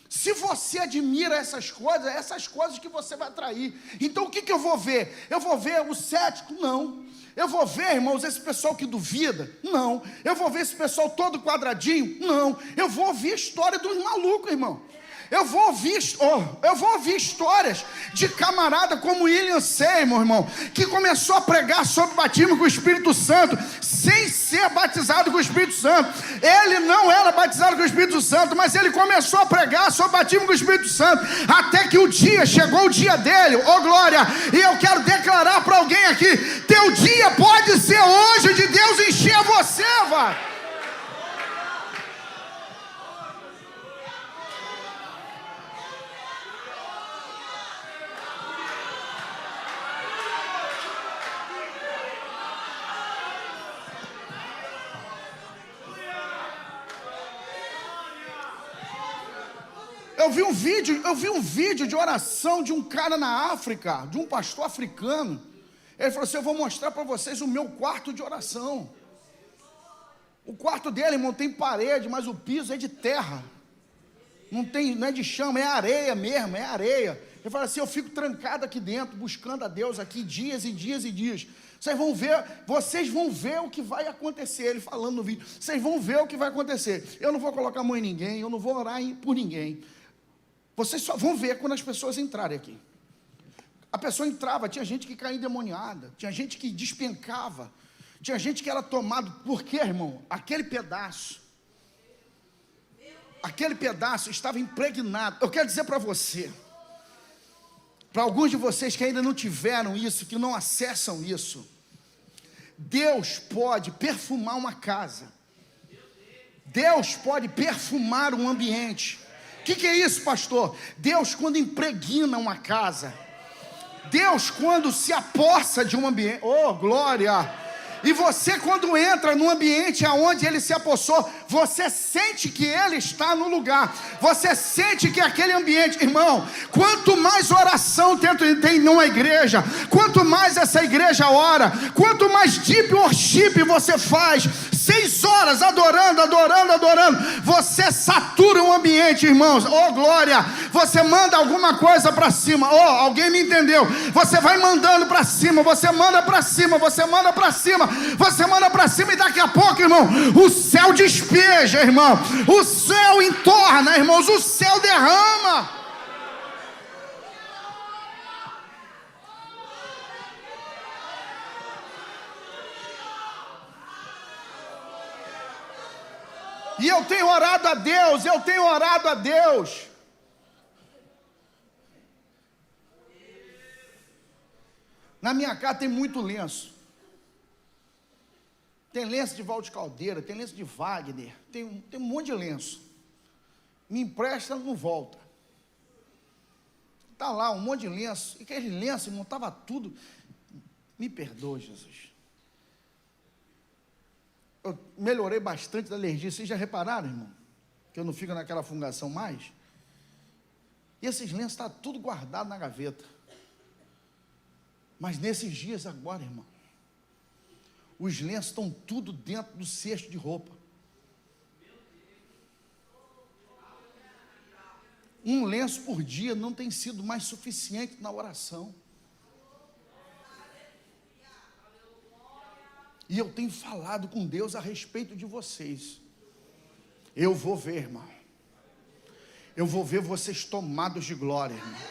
Se você admira essas coisas que você vai atrair. Então o que eu vou ver? Eu vou ver o cético? Não. Eu vou ver, irmãos, esse pessoal que duvida? Não. Eu vou ver esse pessoal todo quadradinho? Não. Eu vou ouvir a história dos malucos, irmão. Eu vou ouvir histórias de camarada como William Seymour, irmão, que começou a pregar sobre batismo com o Espírito Santo, sem ser batizado com o Espírito Santo. Ele não era batizado com o Espírito Santo, mas ele começou a pregar sobre batismo com o Espírito Santo, até que chegou o dia dele, glória, e eu quero declarar para alguém aqui, teu dia pode ser hoje de Deus encher você, vai. Eu vi um vídeo de oração de um cara na África, de um pastor africano. Ele falou assim: eu vou mostrar para vocês o meu quarto de oração. O quarto dele, irmão, tem parede, mas o piso é de terra. Não é de chão, é areia mesmo, é areia. Ele fala assim: eu fico trancado aqui dentro, buscando a Deus aqui dias e dias e dias. Vocês vão ver o que vai acontecer. Ele falando no vídeo, vocês vão ver o que vai acontecer. Eu não vou colocar a mão em ninguém, eu não vou orar por ninguém. Vocês só vão ver quando as pessoas entrarem aqui. A pessoa entrava, tinha gente que caía endemoniada, tinha gente que despencava, tinha gente que era tomado. Por quê, irmão? Aquele pedaço estava impregnado. Eu quero dizer para você, para alguns de vocês que ainda não tiveram isso, que não acessam isso, Deus pode perfumar uma casa. Deus pode perfumar um ambiente. O que é isso, pastor? Deus, quando impregna uma casa, Deus, quando se apossa de um ambiente, oh glória! E você, quando entra no ambiente aonde Ele se apossou, você sente que Ele está no lugar. Você sente que aquele ambiente, irmão, quanto mais oração tem numa igreja, quanto mais essa igreja ora, quanto mais deep worship você faz, 6 horas adorando, você satura o ambiente, irmãos. Oh glória! Você manda alguma coisa para cima. Oh, alguém me entendeu? Você vai mandando para cima, você manda para cima, você manda para cima, você manda para cima, e daqui a pouco, irmão, o céu despeja, irmão, o céu entorna, irmãos, o céu derrama. E eu tenho orado a Deus. Na minha casa tem muito lenço. Tem lenço de Valde Caldeira, tem lenço de Wagner, tem um monte de lenço. Me empresta, não volta. Está lá um monte de lenço. E aquele lenço, irmão, estava tudo. Me perdoe, Jesus. Eu melhorei bastante da alergia. Vocês já repararam, irmão? Que eu não fico naquela fungação mais? E esses lenços estão tudo guardado na gaveta. Mas nesses dias agora, irmão, os lenços estão tudo dentro do cesto de roupa. Um lenço por dia não tem sido mais suficiente na oração. E eu tenho falado com Deus a respeito de vocês. Eu vou ver, irmão. Eu vou ver vocês tomados de glória, irmão.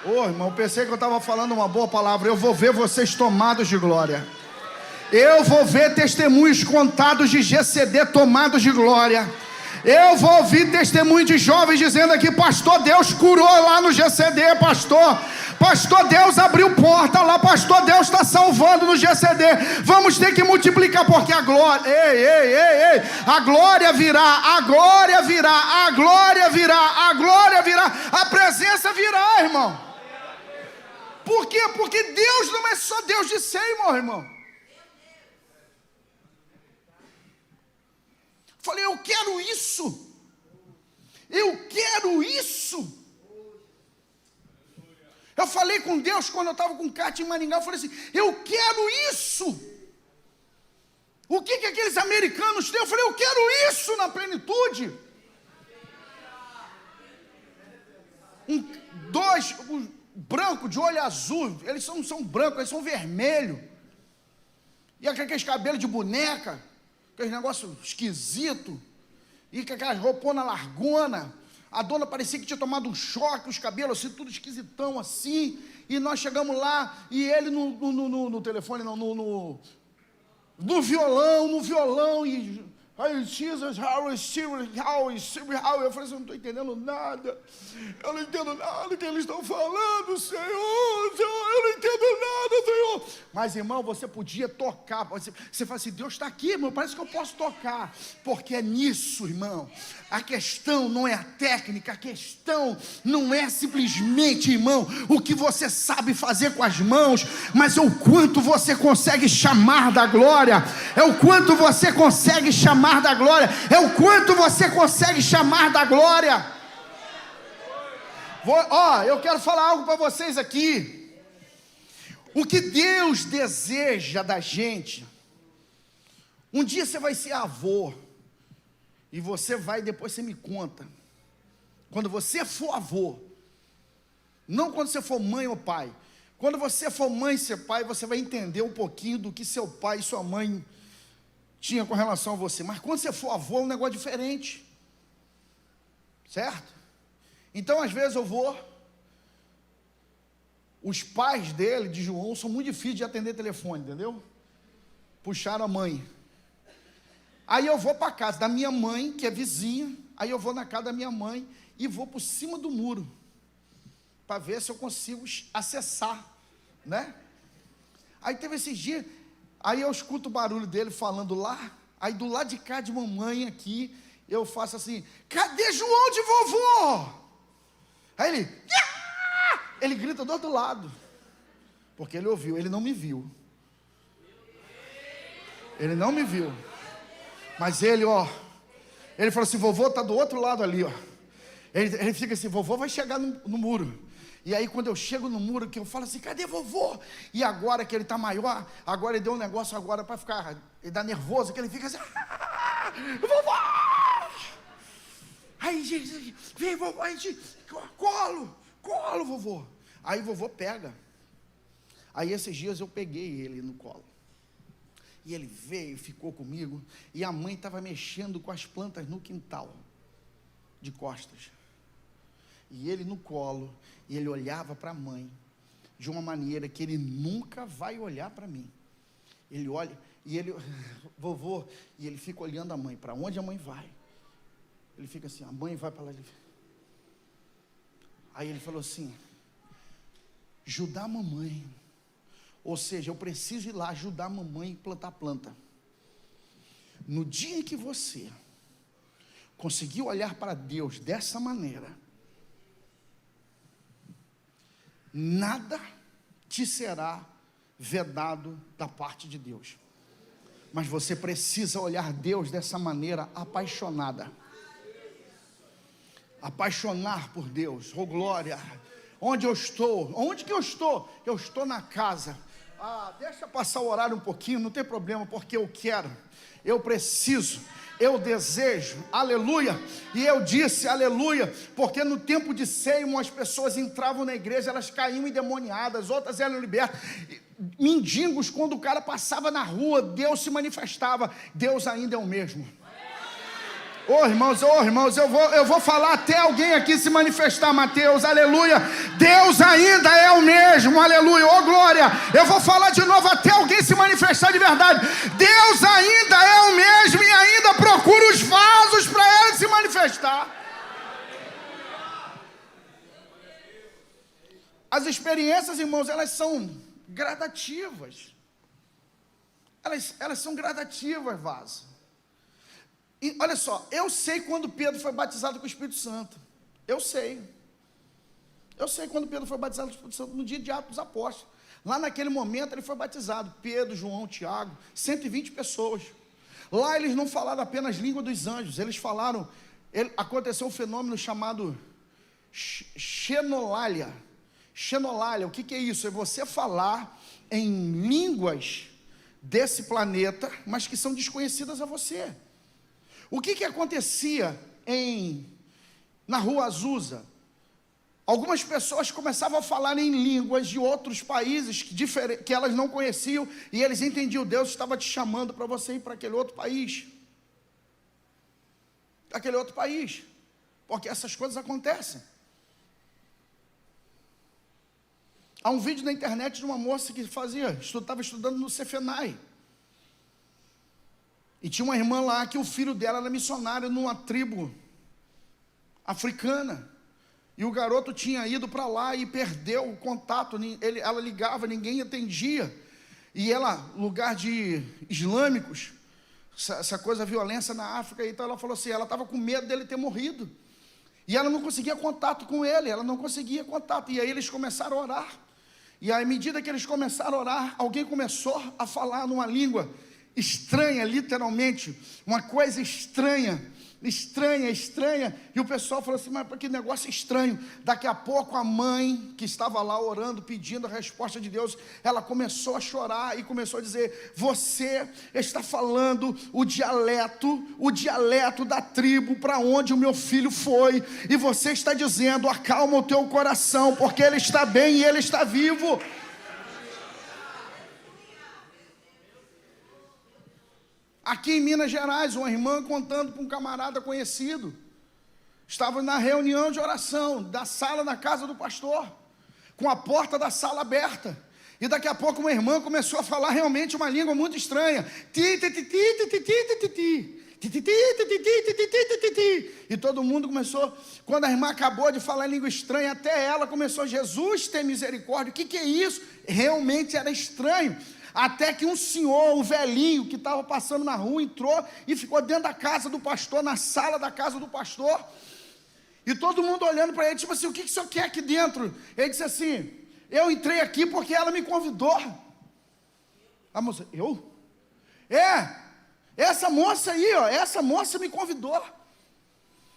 Ô, irmão, eu pensei que eu estava falando uma boa palavra. Eu vou ver vocês tomados de glória. Eu vou ver testemunhos contados de GCD tomados de glória. Eu vou ouvir testemunho de jovens dizendo aqui: pastor, Deus curou lá no GCD, pastor, Deus abriu porta lá, pastor, Deus está salvando no GCD. Vamos ter que multiplicar, porque a glória, a glória virá, a presença virá, irmão. Por quê? Porque Deus não é só Deus de Seymour, irmão. Falei, eu quero isso. Eu falei com Deus quando eu estava com o Cátia em Maringá. Eu falei assim, eu quero isso. O que aqueles americanos têm? Eu falei, eu quero isso na plenitude. Dois brancos de olho azul. Eles não são brancos, eles são vermelhos. E aqueles cabelos de boneca. Aquele negócio esquisito, e com aquelas rouponas largona, a dona parecia que tinha tomado um choque, os cabelos assim, tudo esquisitão assim, e nós chegamos lá, e ele no telefone, não, no violão, e Jesus, eu falei assim, eu não estou entendendo nada, eu não entendo nada que eles estão falando, Senhor, eu não entendo nada, Senhor. Mas, irmão, você podia tocar, você fala assim, Deus está aqui, irmão, parece que eu posso tocar, porque é nisso, irmão. A questão não é a técnica, a questão não é simplesmente, irmão, o que você sabe fazer com as mãos, mas é o quanto você consegue chamar da glória, é o quanto você consegue chamar da glória, é o quanto você consegue chamar da glória. Eu quero falar algo para vocês aqui. O que Deus deseja da gente, um dia você vai ser avô, e você vai, depois você me conta, quando você for avô, não quando você for mãe ou pai, quando você for mãe e ser pai, você vai entender um pouquinho do que seu pai e sua mãe tinha com relação a você, mas quando você for avô é um negócio diferente, certo? Então às vezes eu vou, os pais dele, de João, são muito difíceis de atender telefone, entendeu? Puxaram a mãe, aí eu vou para a casa da minha mãe, que é vizinha, aí eu vou na casa da minha mãe, e vou por cima do muro, para ver se eu consigo acessar, né? Aí teve esses dias, aí eu escuto o barulho dele falando lá, aí do lado de cá de mamãe aqui, eu faço assim, cadê João de vovô? Aí ele, Ele grita do outro lado, porque ele ouviu, ele não me viu. Ele não me viu. Mas ele falou assim, vovô está do outro lado ali, ó. Ele fica assim, vovô vai chegar no muro. E aí quando eu chego no muro, que eu falo assim, cadê vovô? E agora que ele está maior, agora ele deu um negócio agora para ficar, ele dá nervoso, que ele fica assim, vovô! Aí gente, vem vovô, a gente, colo, vovô. Aí vovô pega. Aí esses dias eu peguei ele no colo. E ele veio, ficou comigo, e a mãe estava mexendo com as plantas no quintal, de costas. E ele no colo, e ele olhava para a mãe, de uma maneira que ele nunca vai olhar para mim. Ele olha, e ele, vovô, e ele fica olhando a mãe, para onde a mãe vai. Ele fica assim, a mãe vai para lá. Aí ele falou assim, ajudar a mamãe. Ou seja, eu preciso ir lá ajudar a mamãe a plantar planta. No dia em que você conseguir olhar para Deus dessa maneira, nada te será vedado da parte de Deus. Mas você precisa olhar Deus dessa maneira apaixonada. Apaixonar por Deus, oh glória. Onde eu estou? Onde que eu estou? Eu estou na casa. Deixa passar o horário um pouquinho, não tem problema, porque eu quero, eu preciso, eu desejo, aleluia. E eu disse aleluia, porque no tempo de ceia, as pessoas entravam na igreja, elas caíam endemoniadas, outras eram libertas. Mendigos, quando o cara passava na rua, Deus se manifestava. Deus ainda é o mesmo. Irmãos, eu vou falar até alguém aqui se manifestar, Mateus, aleluia. Deus ainda é o mesmo, aleluia, glória. Eu vou falar de novo até alguém se manifestar de verdade. Deus ainda é o mesmo e ainda procura os vasos para ele se manifestar. As experiências, irmãos, elas são gradativas. Elas são gradativas, vaso. E olha só, eu sei quando Pedro foi batizado com o Espírito Santo. Eu sei quando Pedro foi batizado com o Espírito Santo, no dia de Atos dos Apóstolos. Lá naquele momento ele foi batizado. Pedro, João, Tiago, 120 pessoas. Lá eles não falaram apenas língua dos anjos, eles falaram, aconteceu um fenômeno chamado xenolalia. Xenolalia, o que é isso? É você falar em línguas desse planeta, mas que são desconhecidas a você. O que acontecia na rua Azusa? Algumas pessoas começavam a falar em línguas de outros países que elas não conheciam, e eles entendiam, Deus estava te chamando para você ir para aquele outro país. Porque essas coisas acontecem. Há um vídeo na internet de uma moça que estava estudando no Cefenai. E tinha uma irmã lá que o filho dela era missionário numa tribo africana. E o garoto tinha ido para lá e perdeu o contato. Ela ligava, ninguém atendia. E ela, lugar de islâmicos, essa coisa, violência na África. Então ela falou assim, ela estava com medo dele ter morrido. E ela não conseguia contato com ele, E aí eles começaram a orar. E à medida que eles começaram a orar, alguém começou a falar numa língua estranha, literalmente, uma coisa estranha, e o pessoal falou assim, mas que negócio estranho. Daqui a pouco a mãe, que estava lá orando, pedindo a resposta de Deus, ela começou a chorar e começou a dizer, você está falando o dialeto da tribo para onde o meu filho foi, e você está dizendo, acalma o teu coração, porque ele está bem e ele está vivo. Aqui em Minas Gerais, uma irmã contando para um camarada conhecido, estava na reunião de oração da sala da casa do pastor, com a porta da sala aberta, e daqui a pouco uma irmã começou a falar realmente uma língua muito estranha, e todo mundo começou, quando a irmã acabou de falar em língua estranha, até ela começou, Jesus tem misericórdia, o que é isso? Realmente era estranho. Até que um senhor, um velhinho que estava passando na rua, entrou e ficou dentro da casa do pastor, na sala da casa do pastor. E todo mundo olhando para ele, tipo assim, o que o senhor quer aqui dentro? Ele disse assim, eu entrei aqui porque ela me convidou. A moça, eu? Essa moça aí, ó, essa moça me convidou.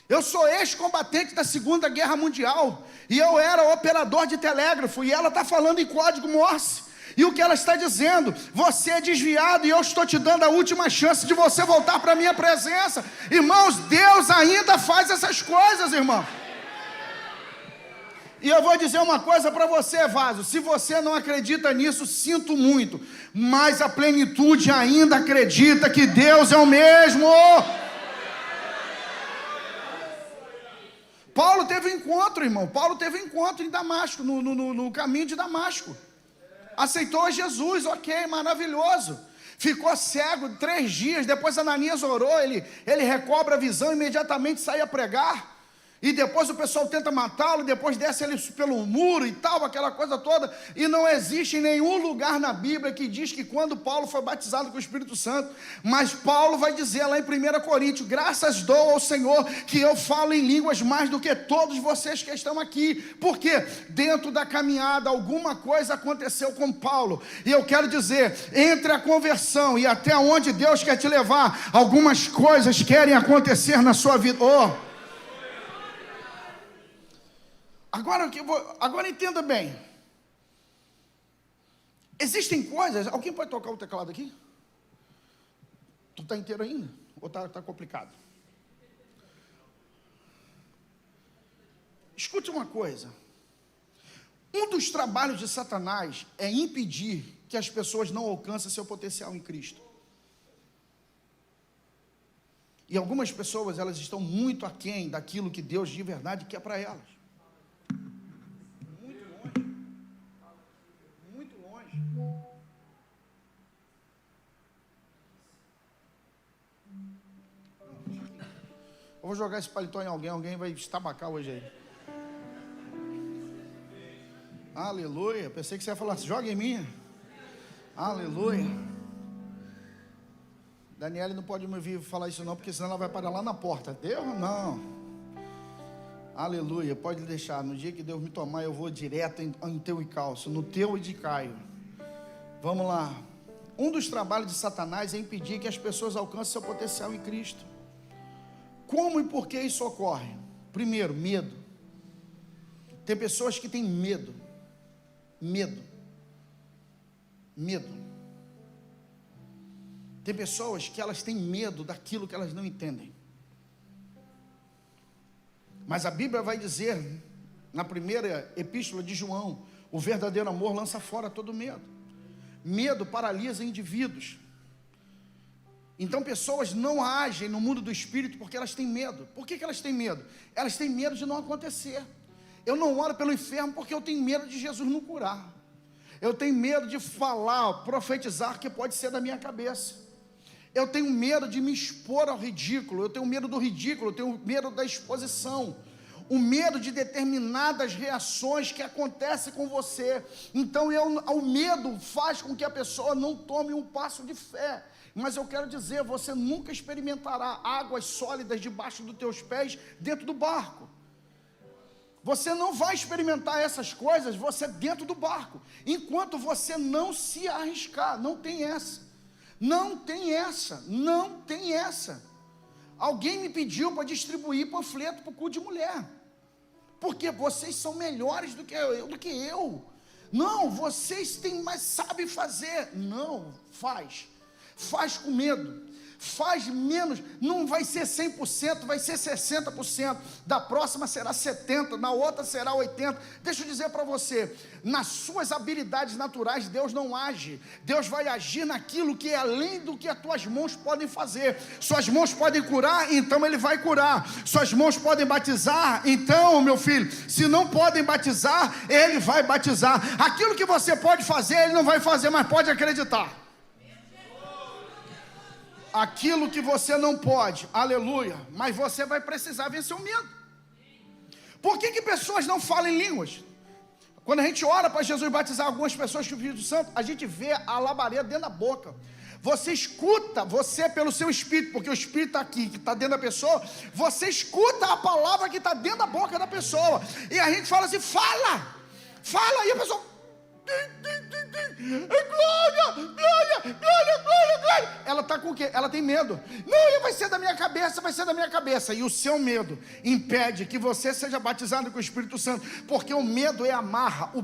Eu sou ex-combatente da Segunda Guerra Mundial, e eu era operador de telégrafo, e ela está falando em código Morse. E o que ela está dizendo? Você é desviado e eu estou te dando a última chance de você voltar para a minha presença. Irmãos, Deus ainda faz essas coisas, irmão. E eu vou dizer uma coisa para você, Vaso. Se você não acredita nisso, sinto muito. Mas a plenitude ainda acredita que Deus é o mesmo. Paulo teve um encontro, irmão. Paulo teve um encontro em Damasco, no caminho de Damasco. Aceitou Jesus, ok, maravilhoso. Ficou cego 3 dias, depois Ananias orou, ele recobra a visão, imediatamente sai a pregar. E depois o pessoal tenta matá-lo, depois desce ele pelo muro e tal, aquela coisa toda. E não existe nenhum lugar na Bíblia que diz que quando Paulo foi batizado com o Espírito Santo, mas Paulo vai dizer lá em 1 Coríntios, graças dou ao Senhor que eu falo em línguas mais do que todos vocês que estão aqui. Porque dentro da caminhada alguma coisa aconteceu com Paulo. E eu quero dizer, entre a conversão e até onde Deus quer te levar, algumas coisas querem acontecer na sua vida. Agora entenda bem. Existem coisas... Alguém pode tocar o teclado aqui? Tu está inteiro ainda? Ou está complicado? Escute uma coisa. Um dos trabalhos de Satanás é impedir que as pessoas não alcancem seu potencial em Cristo. E algumas pessoas, elas estão muito aquém daquilo que Deus de verdade quer para elas. Eu vou jogar esse paletó em alguém vai estabacar hoje aí. Aleluia. Pensei que você ia falar assim, joga em mim. Aleluia. Daniela não pode me ouvir falar isso não, porque senão ela vai parar lá na porta. Deus não. Aleluia. Pode deixar. No dia que Deus me tomar, eu vou direto em teu e calço, no teu e de Caio. Vamos lá. Um dos trabalhos de Satanás é impedir que as pessoas alcancem seu potencial em Cristo. Como e por que isso ocorre? Primeiro, medo. Tem pessoas que têm medo. Medo. Tem pessoas que elas têm medo daquilo que elas não entendem. Mas a Bíblia vai dizer, na primeira epístola de João, o verdadeiro amor lança fora todo medo. Medo paralisa indivíduos. Então pessoas não agem no mundo do espírito porque elas têm medo. Por que elas têm medo? Elas têm medo de não acontecer. Eu não oro pelo enfermo porque eu tenho medo de Jesus não curar. Eu tenho medo de falar, profetizar que pode ser da minha cabeça. Eu tenho medo de me expor ao ridículo. Eu tenho medo do ridículo, eu tenho medo da exposição. O medo de determinadas reações que acontecem com você. Então o medo faz com que a pessoa não tome um passo de fé. Mas eu quero dizer, você nunca experimentará águas sólidas debaixo dos teus pés dentro do barco. Você não vai experimentar essas coisas, você dentro do barco, enquanto você não se arriscar. Não tem essa. Não tem essa. Não tem essa. Alguém me pediu para distribuir panfleto para o culto de mulher. Porque vocês são melhores do que eu. Não, vocês têm mais, sabem fazer. Não, faz com medo, faz menos, não vai ser 100%, vai ser 60%, da próxima será 70%, na outra será 80%, deixa eu dizer para você, nas suas habilidades naturais Deus não age, Deus vai agir naquilo que é além do que as tuas mãos podem fazer. Suas mãos podem curar, então Ele vai curar. Suas mãos podem batizar, então meu filho, se não podem batizar, Ele vai batizar. Aquilo que você pode fazer, Ele não vai fazer, mas pode acreditar. Aquilo que você não pode, aleluia, mas você vai precisar vencer o medo. Por que pessoas não falam em línguas? Quando a gente ora para Jesus batizar algumas pessoas com o Espírito Santo, a gente vê a labareda dentro da boca. Você escuta, você pelo seu espírito, porque o espírito está aqui, que está dentro da pessoa, você escuta a palavra que está dentro da boca da pessoa. E a gente fala assim, fala, e a pessoa... Glória, glória, glória, glória, glória. Ela está com o quê? Ela tem medo. Não, vai ser da minha cabeça, vai ser da minha cabeça. E o seu medo impede que você seja batizado com o Espírito Santo, porque o medo é amarra. O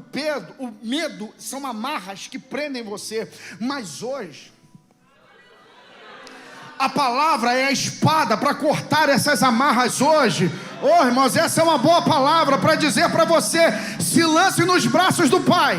medo são amarras que prendem você. Mas hoje a palavra é a espada para cortar essas amarras hoje. Oh, irmãos, essa é uma boa palavra para dizer para você: se lance nos braços do Pai.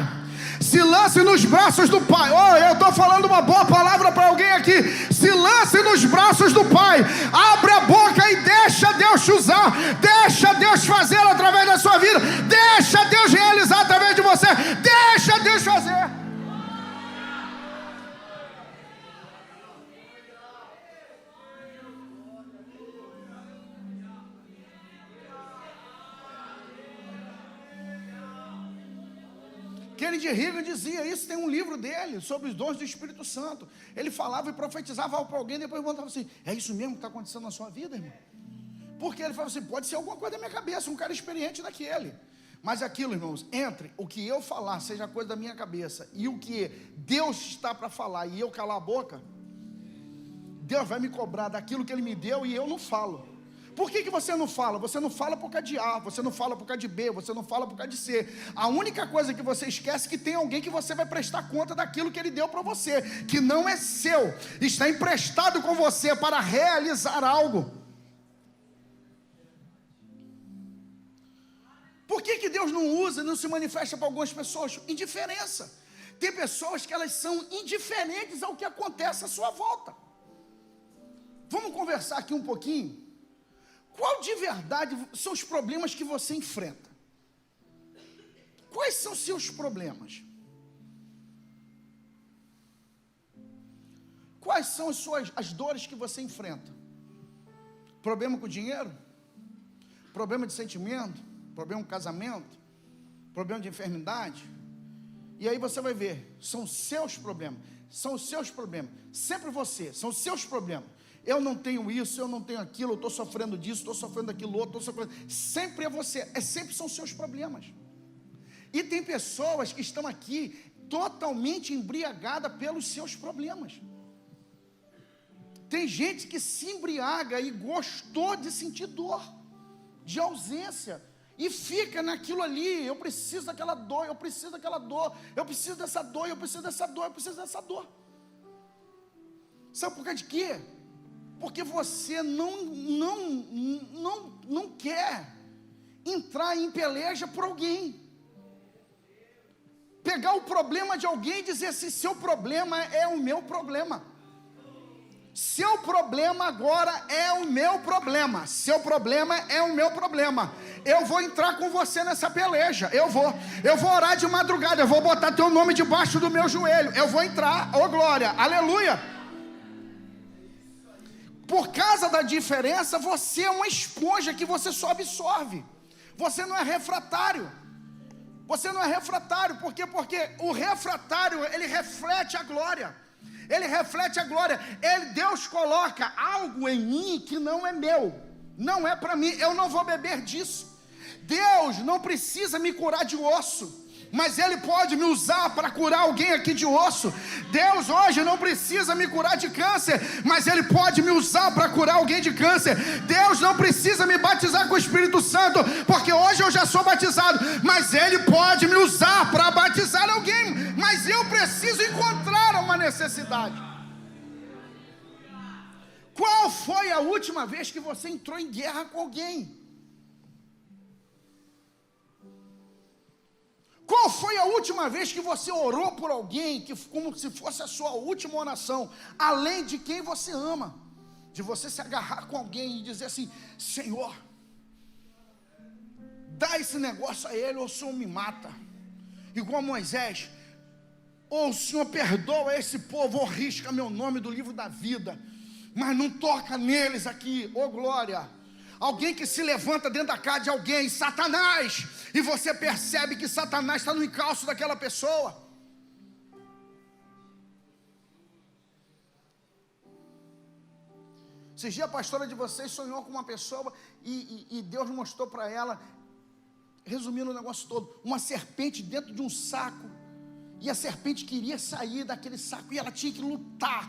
Se lance nos braços do Pai. Oh, eu estou falando uma boa palavra para alguém aqui. Se lance nos braços do Pai. Abre a boca e deixa Deus te usar. Deixa Deus fazer através da sua vida. Deixa Deus realizar através de você. Deixa Deus fazer. Kennedy Reagan dizia isso, tem um livro dele sobre os dons do Espírito Santo. Ele falava e profetizava para alguém, depois perguntava assim: é isso mesmo que está acontecendo na sua vida, irmão? Porque ele falava assim: pode ser alguma coisa da minha cabeça, um cara experiente daquele. Mas aquilo, irmãos, entre o que eu falar seja coisa da minha cabeça e o que Deus está para falar e eu calar a boca, Deus vai me cobrar daquilo que Ele me deu e eu não falo. Por que você não fala? Você não fala por causa de A, você não fala por causa de B, você não fala por causa de C. A única coisa que você esquece é que tem alguém que você vai prestar conta daquilo que Ele deu para você, que não é seu, está emprestado com você para realizar algo. Por que Deus não usa, não se manifesta para algumas pessoas? Indiferença. Tem pessoas que elas são indiferentes ao que acontece à sua volta. Vamos conversar aqui um pouquinho? Qual de verdade são os problemas que você enfrenta? Quais são os seus problemas? Quais são as dores que você enfrenta? Problema com dinheiro? Problema de sentimento? Problema com casamento? Problema de enfermidade? E aí você vai ver, são seus problemas. São os seus problemas. Sempre você, são os seus problemas. Eu não tenho isso, eu não tenho aquilo, eu estou sofrendo disso, estou sofrendo daquilo outro, estou sofrendo. Sempre é você, sempre são seus problemas. E tem pessoas que estão aqui totalmente embriagadas pelos seus problemas. Tem gente que se embriaga e gostou de sentir dor, de ausência, e fica naquilo ali. Eu preciso daquela dor, eu preciso daquela dor, eu preciso dessa dor, eu preciso dessa dor, eu preciso dessa dor. Sabe por causa de quê? Porque você não quer entrar em peleja por alguém. Pegar o problema de alguém e dizer assim: seu problema é o meu problema. Seu problema agora é o meu problema. Seu problema é o meu problema. Eu vou entrar com você nessa peleja. Eu vou orar de madrugada. Eu vou botar teu nome debaixo do meu joelho. Eu vou entrar. Oh glória, aleluia. Por causa da diferença, você é uma esponja que você só absorve. Você não é refratário. Você não é refratário. Por quê? Porque o refratário, ele reflete a glória. Ele reflete a glória. Deus coloca algo em mim que não é meu. Não é para mim. Eu não vou beber disso. Deus não precisa me curar de osso, mas Ele pode me usar para curar alguém aqui de osso. Deus hoje não precisa me curar de câncer, mas Ele pode me usar para curar alguém de câncer. Deus não precisa me batizar com o Espírito Santo, porque hoje eu já sou batizado, mas Ele pode me usar para batizar alguém. Mas eu preciso encontrar uma necessidade. Qual foi a última vez que você entrou em guerra com alguém? Qual foi a última vez que você orou por alguém, que como se fosse a sua última oração, além de quem você ama? De você se agarrar com alguém e dizer assim: Senhor, dá esse negócio a ele, ou o Senhor me mata. Igual Moisés: ou o Senhor perdoa esse povo, ou risca meu nome do livro da vida, mas não toca neles aqui, oh glória. Alguém que se levanta dentro da casa de alguém, Satanás, e você percebe que Satanás está no encalço daquela pessoa. Esses dias a pastora de vocês sonhou com uma pessoa e Deus mostrou para ela, resumindo o negócio todo, uma serpente dentro de um saco, e a serpente queria sair daquele saco, e ela tinha que lutar,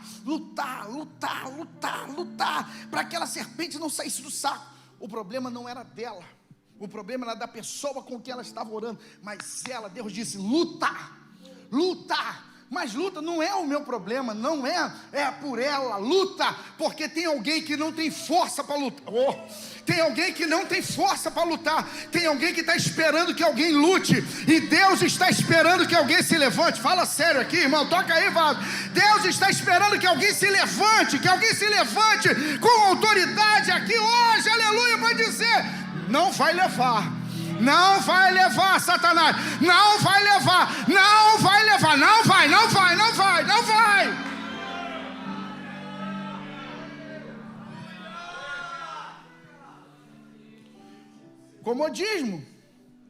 para aquela serpente não saísse do saco. O problema não era dela, o problema era da pessoa com quem ela estava orando, mas ela, Deus disse, luta, mas luta não é o meu problema, não é por ela, luta, porque tem alguém que não tem força para lutar, tem alguém que não tem força para lutar, tem alguém que está esperando que alguém lute, e Deus está esperando que alguém se levante. Fala sério aqui, irmão, toca aí, Vado. Deus está esperando que alguém se levante, com autoridade aqui hoje, aleluia, para dizer, não vai levar, Satanás, não vai. Comodismo,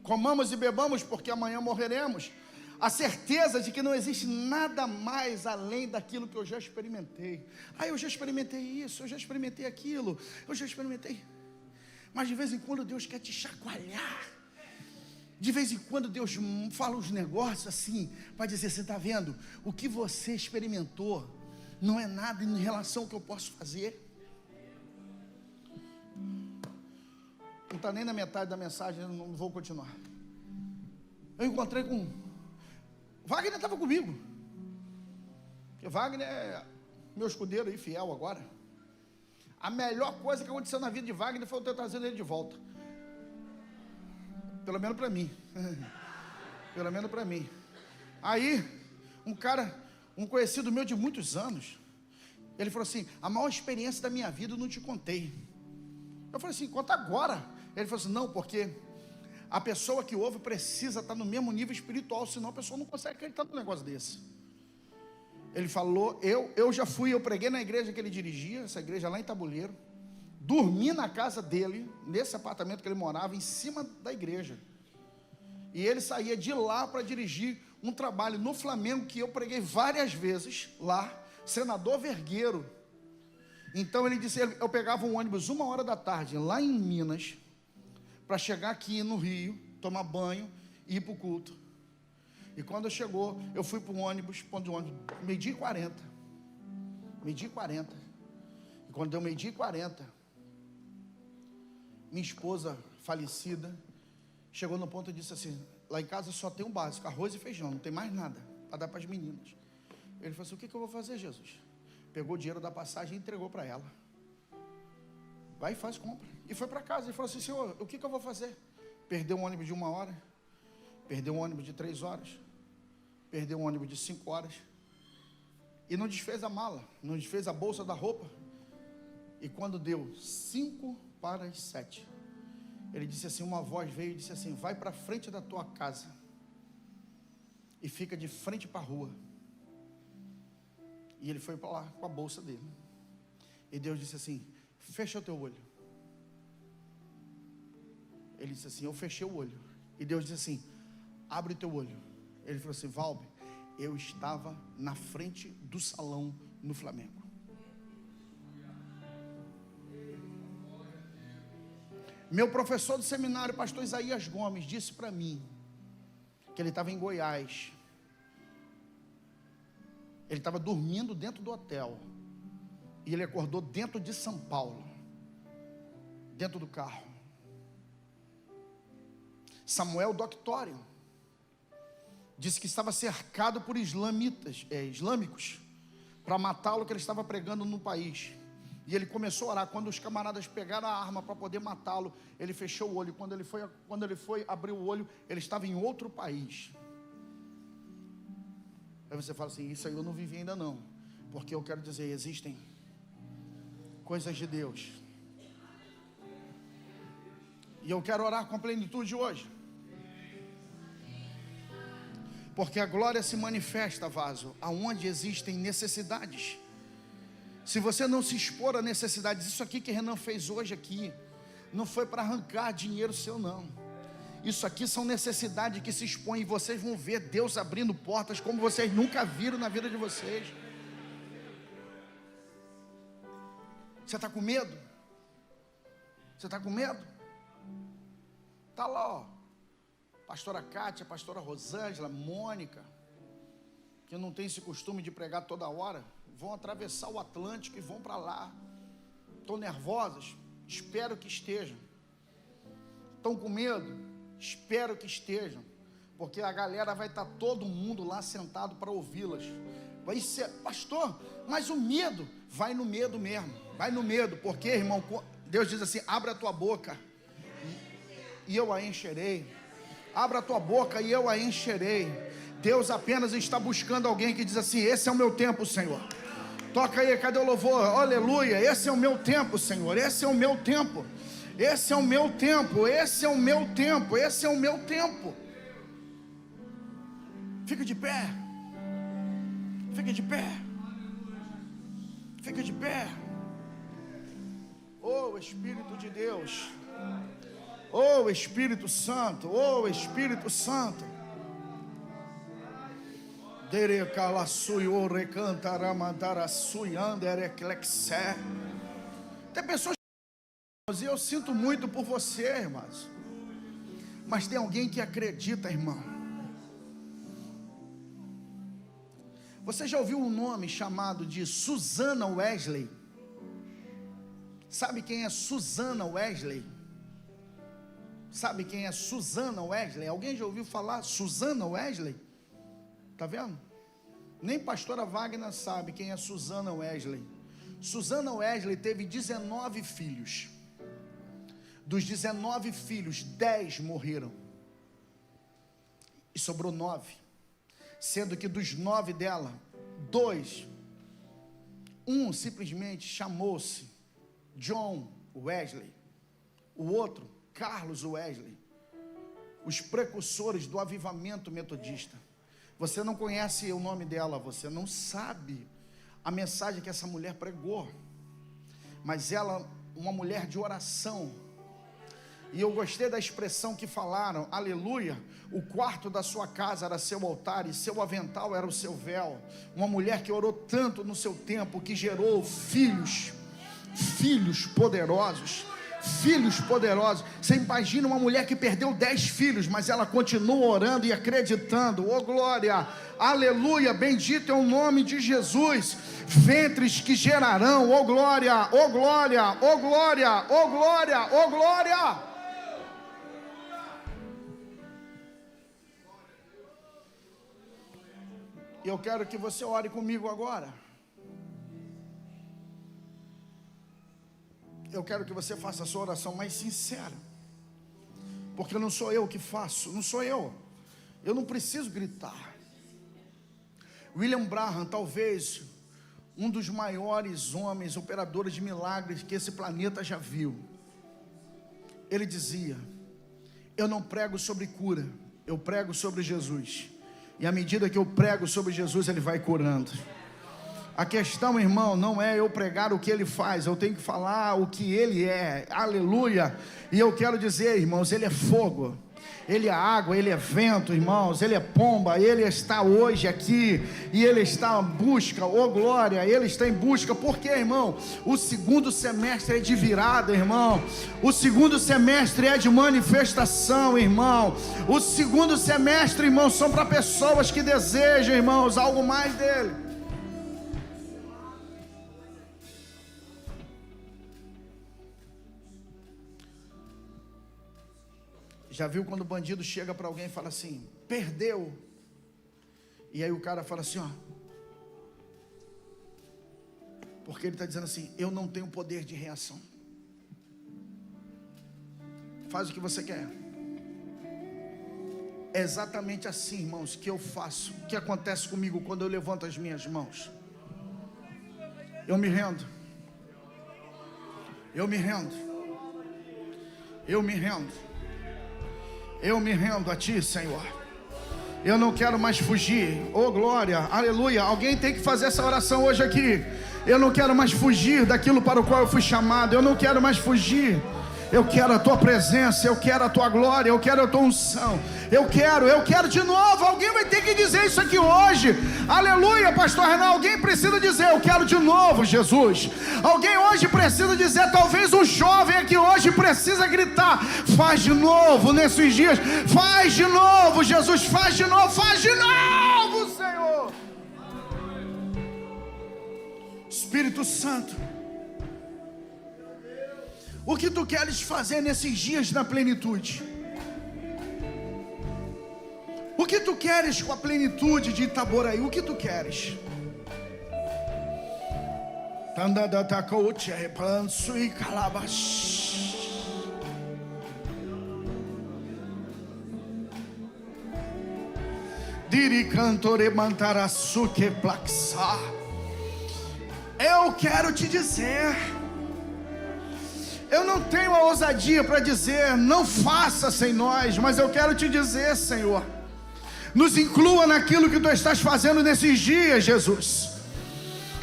comamos e bebamos porque amanhã morreremos. A certeza de que não existe nada mais além daquilo que eu já experimentei. Eu já experimentei isso, eu já experimentei aquilo, mas de vez em quando Deus quer te chacoalhar. De vez em quando Deus fala uns negócios assim, para dizer, você está vendo, o que você experimentou não é nada em relação ao que eu posso fazer. Não está nem na metade da mensagem, eu não vou continuar. Eu encontrei com... Wagner estava comigo, porque Wagner é meu escudeiro aí, fiel agora. A melhor coisa que aconteceu na vida de Wagner foi eu ter trazido ele de volta. Pelo menos para mim. Aí, um conhecido meu de muitos anos, ele falou assim, a maior experiência da minha vida eu não te contei. Eu falei assim, conta agora. Ele falou assim, não, porque a pessoa que ouve precisa estar no mesmo nível espiritual, senão a pessoa não consegue acreditar num negócio desse. Ele falou, eu preguei na igreja que ele dirigia, essa igreja lá em Tabuleiro, dormi na casa dele, nesse apartamento que ele morava, em cima da igreja, e ele saía de lá para dirigir um trabalho no Flamengo, que eu preguei várias vezes lá, Senador Vergueiro. Então ele disse, eu pegava um ônibus 1h da tarde, lá em Minas, para chegar aqui no Rio, tomar banho e ir para o culto. E quando chegou, eu fui para o ônibus, ponto de ônibus, 12h40. E quando deu 12h40, minha esposa falecida chegou no ponto e disse assim, lá em casa só tem um básico, arroz e feijão, não tem mais nada para dar para as meninas. Ele falou assim, o que eu vou fazer, Jesus? Pegou o dinheiro da passagem e entregou para ela. Vai e faz compra. E foi para casa. Ele falou assim, Senhor, o que eu vou fazer? Perdeu um ônibus de 1 hora, perdeu um ônibus de 3 horas, perdeu um ônibus de 5 horas, e não desfez a mala, não desfez a bolsa da roupa. E quando deu 6:55, ele disse assim, uma voz veio e disse assim, vai para frente da tua casa e fica de frente para a rua. E ele foi para lá com a bolsa dele. E Deus disse assim, fecha o teu olho. Ele disse assim, eu fechei o olho. E Deus disse assim, abre o teu olho. Ele falou assim, Valber, eu estava na frente do salão no Flamengo. Meu professor do seminário, pastor Isaías Gomes, disse para mim que ele estava em Goiás. Ele estava dormindo dentro do hotel e ele acordou dentro de São Paulo, dentro do carro. Samuel Doctório disse que estava cercado por islâmicos para matá-lo, que ele estava pregando no país. E ele começou a orar. Quando os camaradas pegaram a arma para poder matá-lo, ele fechou o olho. Quando ele foi abrir o olho, ele estava em outro país. Aí você fala assim, isso aí eu não vivi ainda não, porque eu quero dizer, existem coisas de Deus, e eu quero orar com plenitude hoje, porque a glória se manifesta, vaso, aonde existem necessidades. Se você não se expor a necessidades, isso aqui que Renan fez hoje aqui, não foi para arrancar dinheiro seu, não. Isso aqui são necessidades que se expõem, e vocês vão ver Deus abrindo portas como vocês nunca viram na vida de vocês. Você está com medo? Você está com medo? Está lá, ó, pastora Kátia, pastora Rosângela, Mônica, que não tem esse costume de pregar toda hora, vão atravessar o Atlântico e vão para lá. Estão nervosas? Espero que estejam. Estão com medo? Espero que estejam, porque a galera vai estar todo mundo lá sentado para ouvi-las. Vai ser, pastor, mas o medo, vai no medo mesmo, vai no medo, porque, irmão, Deus diz assim: abra a tua boca e eu a encherei. Abra a tua boca e eu a encherei. Deus apenas está buscando alguém que diz assim: esse é o meu tempo, Senhor. Toca aí, cadê o louvor? Aleluia, esse é o meu tempo, Senhor, esse é o meu tempo. Esse é o meu tempo, esse é o meu tempo, esse é o meu tempo. Fica de pé. Fica de pé. Fica de pé. Oh Espírito de Deus. Oh Espírito Santo. Oh Espírito Santo. Dere calaçui o recantaramadara sui andere clexé. Tem pessoas. E eu sinto muito por você, irmãos, mas tem alguém que acredita, irmão. Você já ouviu um nome chamado de Susana Wesley? Sabe quem é Susana Wesley? Sabe quem é Susana Wesley? Alguém já ouviu falar Susana Wesley? Tá vendo? Nem pastora Wagner sabe quem é Susana Wesley. Susana Wesley teve 19 filhos. Dos 19 filhos, 10 morreram. E sobrou 9. Sendo que dos 9 dela, 2, um simplesmente chamou-se John Wesley. O outro, Carlos Wesley. Os precursores do avivamento metodista. Você não conhece o nome dela, você não sabe a mensagem que essa mulher pregou. Mas ela, uma mulher de oração. E eu gostei da expressão que falaram, aleluia, o quarto da sua casa era seu altar e seu avental era o seu véu. Uma mulher que orou tanto no seu tempo, que gerou filhos poderosos. Filhos poderosos. Você imagina uma mulher que perdeu 10 filhos, mas ela continua orando e acreditando. Oh glória, aleluia, bendito é o nome de Jesus. Ventres que gerarão, oh glória, oh glória, oh glória, oh glória, oh glória. Eu quero que você ore comigo agora. Eu quero que você faça a sua oração mais sincera. Porque não sou eu que faço, não sou eu. Eu não preciso gritar. William Branham, talvez um dos maiores homens, operadores de milagres que esse planeta já viu. Ele dizia: eu não prego sobre cura, eu prego sobre Jesus. E à medida que eu prego sobre Jesus, Ele vai curando. A questão, irmão, não é eu pregar o que Ele faz, eu tenho que falar o que Ele é, aleluia. E eu quero dizer, irmãos, Ele é fogo, Ele é água, Ele é vento, irmãos, Ele é pomba, Ele está hoje aqui, e Ele está em busca, oh glória, Ele está em busca, porque, irmão, o segundo semestre é de virada, irmão, o segundo semestre é de manifestação, irmão, o segundo semestre, irmão, são para pessoas que desejam, irmãos, algo mais dEle. Já viu quando o bandido chega para alguém e fala assim, perdeu? E aí o cara fala assim, ó. Porque ele está dizendo assim, eu não tenho poder de reação. Faz o que você quer. É exatamente assim, irmãos, que eu faço. O que acontece comigo quando eu levanto as minhas mãos? Eu me rendo. Eu me rendo. Eu me rendo. Eu me rendo a Ti, Senhor. Eu não quero mais fugir. Oh glória, aleluia. Alguém tem que fazer essa oração hoje aqui. Eu não quero mais fugir daquilo para o qual eu fui chamado. Eu não quero mais fugir. Eu quero a tua presença, eu quero a tua glória, eu quero a tua unção. Eu quero de novo. Alguém vai ter que dizer isso aqui hoje. Aleluia, pastor Renan. Alguém precisa dizer: eu quero de novo, Jesus. Alguém hoje precisa dizer, talvez um jovem aqui hoje precisa gritar: faz de novo nesses dias. Faz de novo, Jesus. Faz de novo, Senhor. Espírito Santo, o que tu queres fazer nesses dias na plenitude? O que tu queres com a plenitude de Itaboraí? O que tu queres? Eu quero te dizer, eu não tenho a ousadia para dizer, não faça sem nós, mas eu quero te dizer, Senhor, nos inclua naquilo que tu estás fazendo nesses dias, Jesus.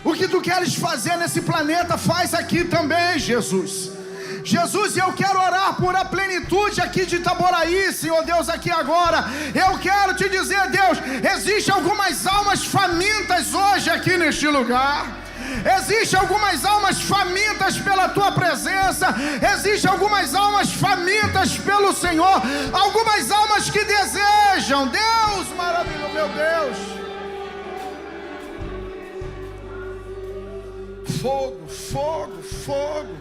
O que tu queres fazer nesse planeta, faz aqui também, Jesus. Jesus, eu quero orar por a plenitude aqui de Itaboraí, Senhor Deus, aqui agora. Eu quero te dizer, Deus, existem algumas almas famintas hoje aqui neste lugar. Existem algumas almas famintas pela tua presença. Existem algumas almas famintas pelo Senhor. Algumas almas que desejam. Deus maravilhoso, meu Deus. Fogo, fogo, fogo.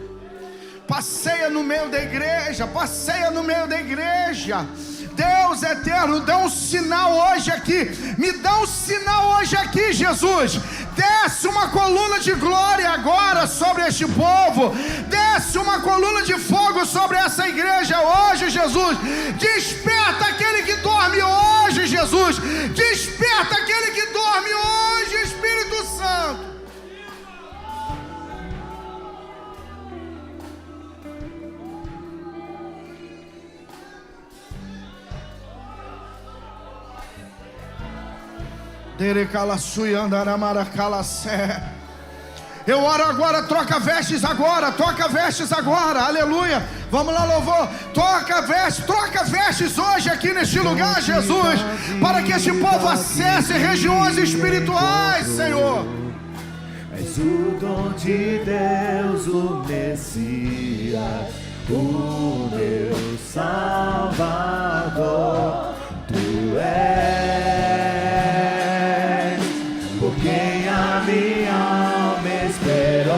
Passeia no meio da igreja. Passeia no meio da igreja. Deus eterno, dá um sinal hoje aqui. Me dá um sinal hoje aqui, Jesus. Desce uma coluna de glória agora sobre este povo. Desce uma coluna de fogo sobre essa igreja hoje, Jesus. Desperta aquele que dorme hoje, Jesus. Desperta aquele que dorme hoje, Espírito Santo. Eu oro agora, troca vestes agora, aleluia. Vamos lá, louvor. Troca vestes hoje aqui neste lugar, Jesus, para que este povo acesse regiões espirituais, Senhor. És o dom de Deus, o Messias, o meu Salvador. Tu és por quem a minha alma esperou,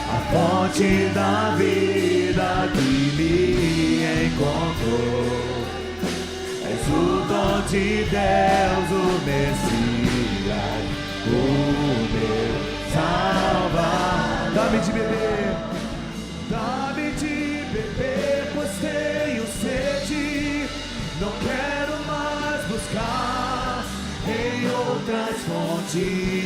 a fonte da vida que me encontrou. És o dom de Deus, o Messias, o meu Salvador. Dá-me de beber, dá-me de beber, pois tenho sede. Não quero mais buscar em outras fontes.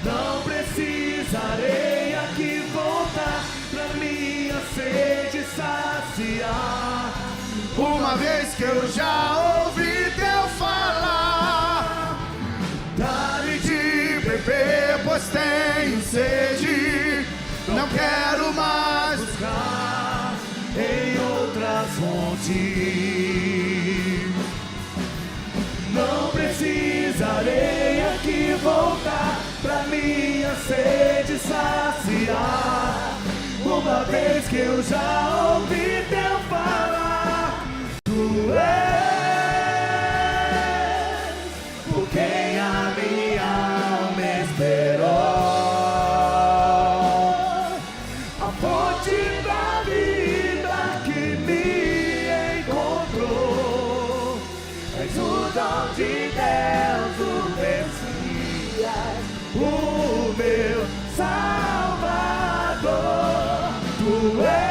Não precisarei aqui voltar pra minha sede saciar. Uma vez que eu já ouvi teu falar, dá-me de beber, pois tenho sede. Não quero mais buscar em outras fontes. Não precisarei aqui voltar pra minha sede saciar. Uma vez que eu já ouvi teu falar, tu és por quem a minha alma esperou, a fonte da vida que me encontrou. És o dom de Deus, o Messias, o meu Salvador. Tu és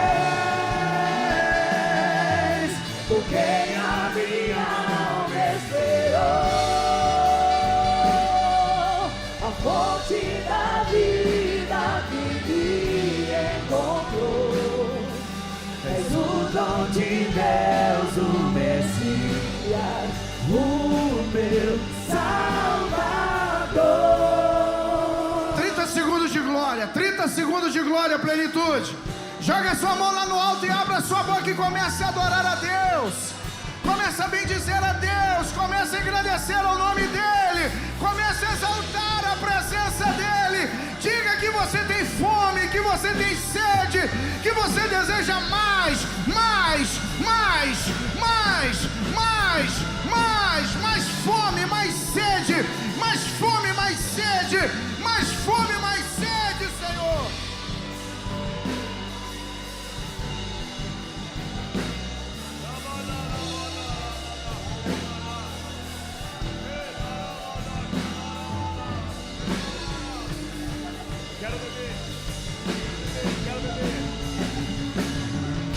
por quem a minha alma esperou, a fonte da vida que me encontrou. És o dom de Deus, o Messias, o meu Salvador. 30 segundos de glória. glória. 30 segundos de glória, plenitude. Joga sua mão lá no alto e abra sua boca e comece a adorar a Deus. Comece a bendizer a Deus. Comece a engrandecer ao nome dEle. Comece a exaltar a presença dEle. Diga que você tem fome, que você tem sede, que você deseja mais, mais, mais, mais, mais, mais, mais fome, mais sede, mais fome, mais sede, mais fome, mais sede, Senhor.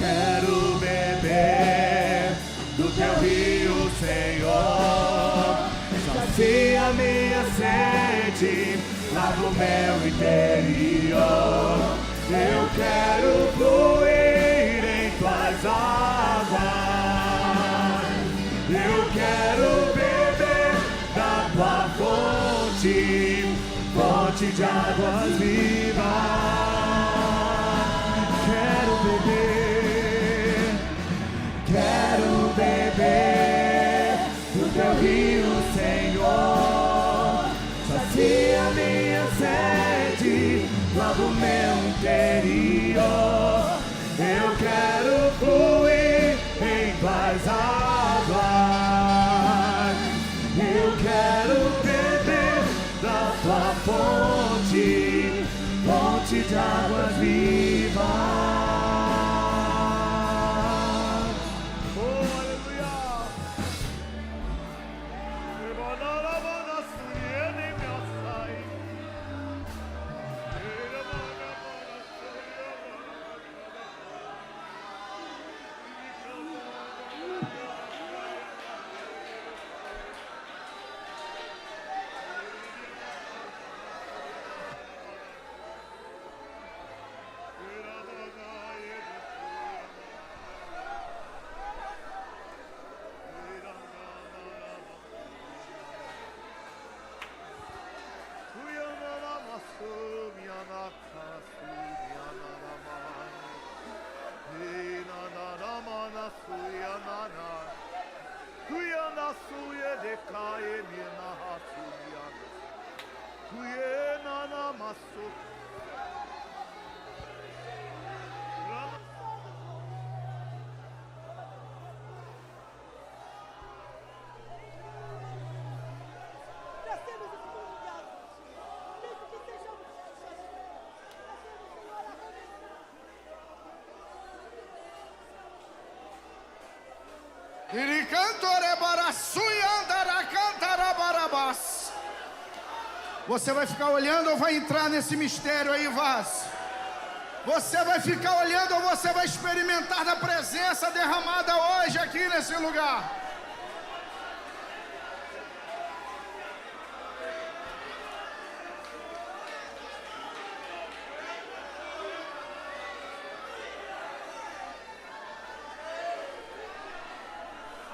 Quero beber do teu rio, Senhor. Sacia minha sede, lava o meu interior. Eu quero fluir em tuas águas. Eu quero beber da tua fonte, fonte de águas vivas. Quero beber do teu rio, Senhor. Sacia minha sede, lava o meu interior. Eu quero fluir em tuas águas. Eu quero beber da tua fonte, fonte de águas vivas. Você vai ficar olhando ou vai entrar nesse mistério aí, Vaz? Você vai ficar olhando ou você vai experimentar da presença derramada hoje aqui nesse lugar?